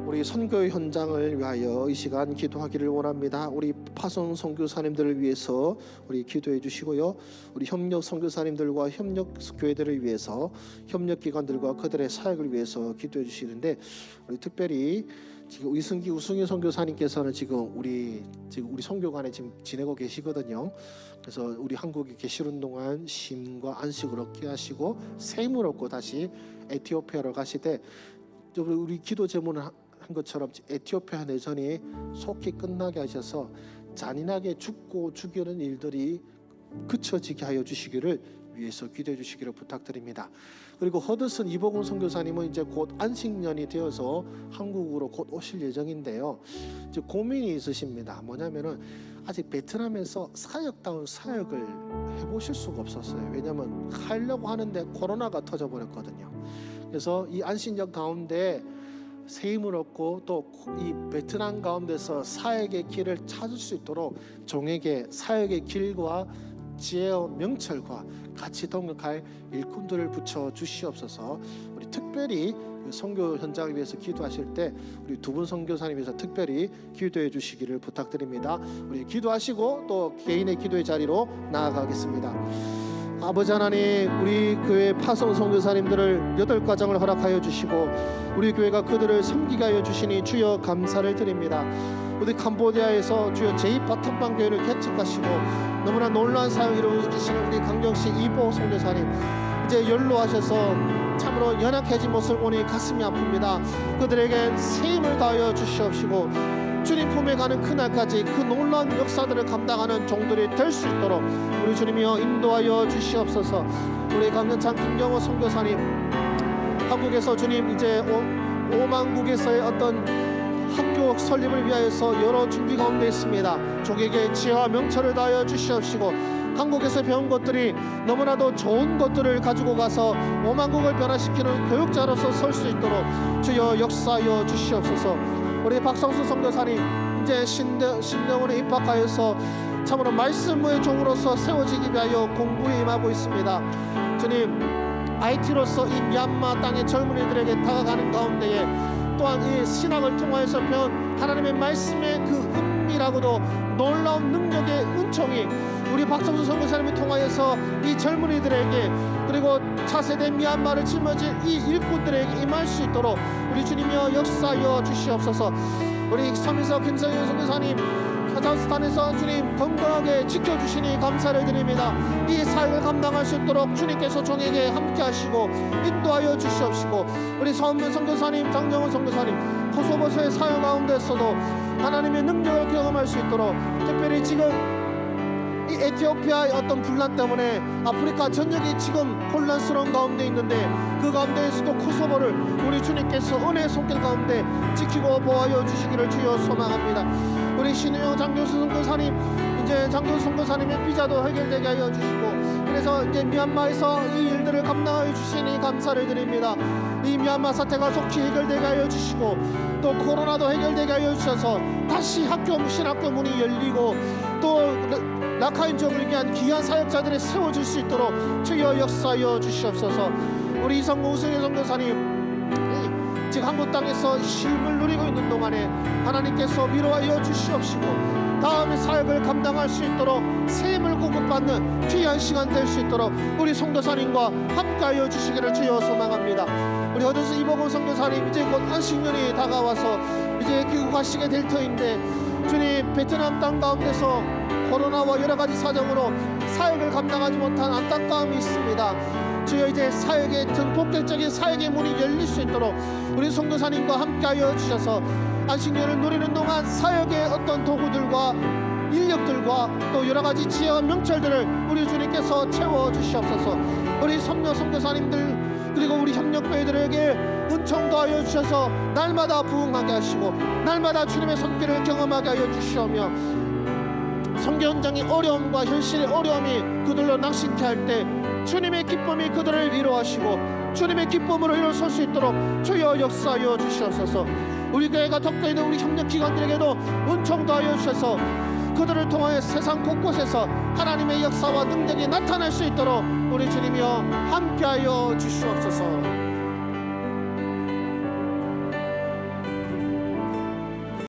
우리 선교 현장을 위하여 이 시간 기도하기를 원합니다. 우리 파송 선교사님들을 위해서 우리 기도해 주시고요, 우리 협력 선교사님들과 협력 교회들을 위해서, 협력 기관들과 그들의 사역을 위해서 기도해 주시는데, 우리 특별히 지금 우승희 선교사님께서는 지금 우리 선교관에 지금 지내고 계시거든요. 그래서 우리 한국에 계시는 동안 쉼과 안식을 얻게 하시고 샘을 얻고 다시 에티오피아로 가시되, 우리 기도 제문을 한 것처럼 에티오피아 내전이 속히 끝나게 하셔서 잔인하게 죽고 죽이는 일들이 그쳐지게 하여 주시기를 위해서 기도해 주시기를 부탁드립니다. 그리고 허드슨 이복훈 선교사님은 이제 곧 안식년이 되어서 한국으로 곧 오실 예정인데요. 이제 고민이 있으십니다. 뭐냐면은 아직 베트남에서 사역다운 사역을 해보실 수가 없었어요. 왜냐하면 하려고 하는데 코로나가 터져버렸거든요. 그래서 이 안식년 가운데 새 힘을 얻고 또 이 베트남 가운데서 사역의 길을 찾을 수 있도록 종에게 사역의 길과 지혜와 명철과 같이 동역할 일꾼들을 붙여 주시옵소서. 우리 특별히 선교 현장을 위해서 기도하실 때 우리 두 분 선교사님 위해서 특별히 기도해 주시기를 부탁드립니다. 우리 기도하시고 또 개인의 기도의 자리로 나아가겠습니다. 아버지 하나님, 우리 교회 파송 선교사님들을 8과정을 허락하여 주시고 우리 교회가 그들을 섬기게 하여 주시니 주여 감사를 드립니다. 우리 캄보디아에서 주여 제2바텀방 교회를 개척하시고 너무나 놀라운 사역을 이루어주시는 우리 강정시 이보 선교사님, 이제 연로하셔서 참으로 연약해진 모습을 보니 가슴이 아픕니다. 그들에게 새 힘을 다하여 주시옵시고 주님 품에 가는 그날까지 그 놀라운 역사들을 감당하는 종들이 될 수 있도록 우리 주님이여 인도하여 주시옵소서. 우리 강년창 김경호 선교사님, 한국에서 주님 이제 오만국에서의 어떤 학교 설립을 위하여서 여러 준비 가운데 있습니다. 종에게 지혜와 명철을 다하여 주시옵시고 한국에서 배운 것들이 너무나도 좋은 것들을 가지고 가서 오만국을 변화시키는 교육자로서 설 수 있도록 주여 역사하여 주시옵소서. 우리 박성수 선교사님 이제 신대원에 입학하여서 참으로 말씀의 종으로서 세워지기 위하여 공부에 임하고 있습니다. 주님, IT로서 이 미얀마 땅의 젊은이들에게 다가가는 가운데에 또한 이 신학을 통하여서 배운 하나님의 말씀의 그 은밀하고도 놀라운 능력의 은총이 우리 박성수 선교사님을 통하여서 이 젊은이들에게 그리고 차세대 미얀마를 짊어질 이 일꾼들에게 임할 수 있도록 우리 주님이여 역사하여 주시옵소서. 우리 서민석 김성현 선교사님 카자흐스탄에서 주님 건강하게 지켜주시니 감사를 드립니다. 이 사역을 감당할 수 있도록 주님께서 종에게 함께 하시고 인도하여 주시옵시고 우리 서은면 선교사님, 장영훈 선교사님 코소보서의 사역 가운데서도 하나님의 능력을 경험할 수 있도록 특별히 지금 이 에티오피아의 어떤 분란 때문에 아프리카 전역이 지금 혼란스러운 가운데 있는데 그 가운데에서도 코소보를 우리 주님께서 은혜의 손길 가운데 지키고 보호하여 주시기를 주여 소망합니다. 우리 신우영 장교수 선교사님, 이제 장교수 선교사님의 비자도 해결되게 하여 주시고 그래서 이제 미얀마에서 이 일들을 감당하여 주시니 감사를 드립니다. 이 미얀마 사태가 속히 해결되게 하여 주시고 또 코로나도 해결되게 하여 주셔서 다시 신학교 문이 열리고 또 라카인 지역을 위한 귀한 사역자들이 세워질 수 있도록 주여 역사하여 주시옵소서. 우리 이성구 우승희 선교사님 지금 한국 땅에서 쉼을 누리고 있는 동안에 하나님께서 위로하여 주시옵시고 다음의 사역을 감당할 수 있도록 새 힘을 공급받는 귀한 시간 될 수 있도록 우리 선교사님과 함께하여 주시기를 주여 소망합니다. 우리 어디서 이복원 선교사님 이제 곧 안식년이 다가와서 이제 귀국하시게 될 터인데 주님, 베트남 땅 가운데서 코로나와 여러 가지 사정으로 사역을 감당하지 못한 안타까움이 있습니다. 주여 이제 사역의 본격적인 사역의 문이 열릴 수 있도록 우리 선교사님과 함께하여 주셔서 안식년을 누리는 동안 사역의 어떤 도구들과 인력들과 또 여러 가지 지혜와 명철들을 우리 주님께서 채워 주시옵소서. 우리 선교사님들 그리고 우리 협력교회들에게 은총 더하여 주셔서 날마다 부흥하게 하시고 날마다 주님의 손길을 경험하게 하여 주시오며 선교 현장의 어려움과 현실의 어려움이 그들로 낙심케 할 때 주님의 기쁨이 그들을 위로하시고 주님의 기쁨으로 일어설 수 있도록 주여 역사하여 주시옵소서. 우리 교회가 덕도에 있는 우리 협력기관들에게도 은총 더하여 주셔서 그들을 통하여 세상 곳곳에서 하나님의 역사와 능력이 나타날 수 있도록 우리 주님이여 함께하여 주시옵소서.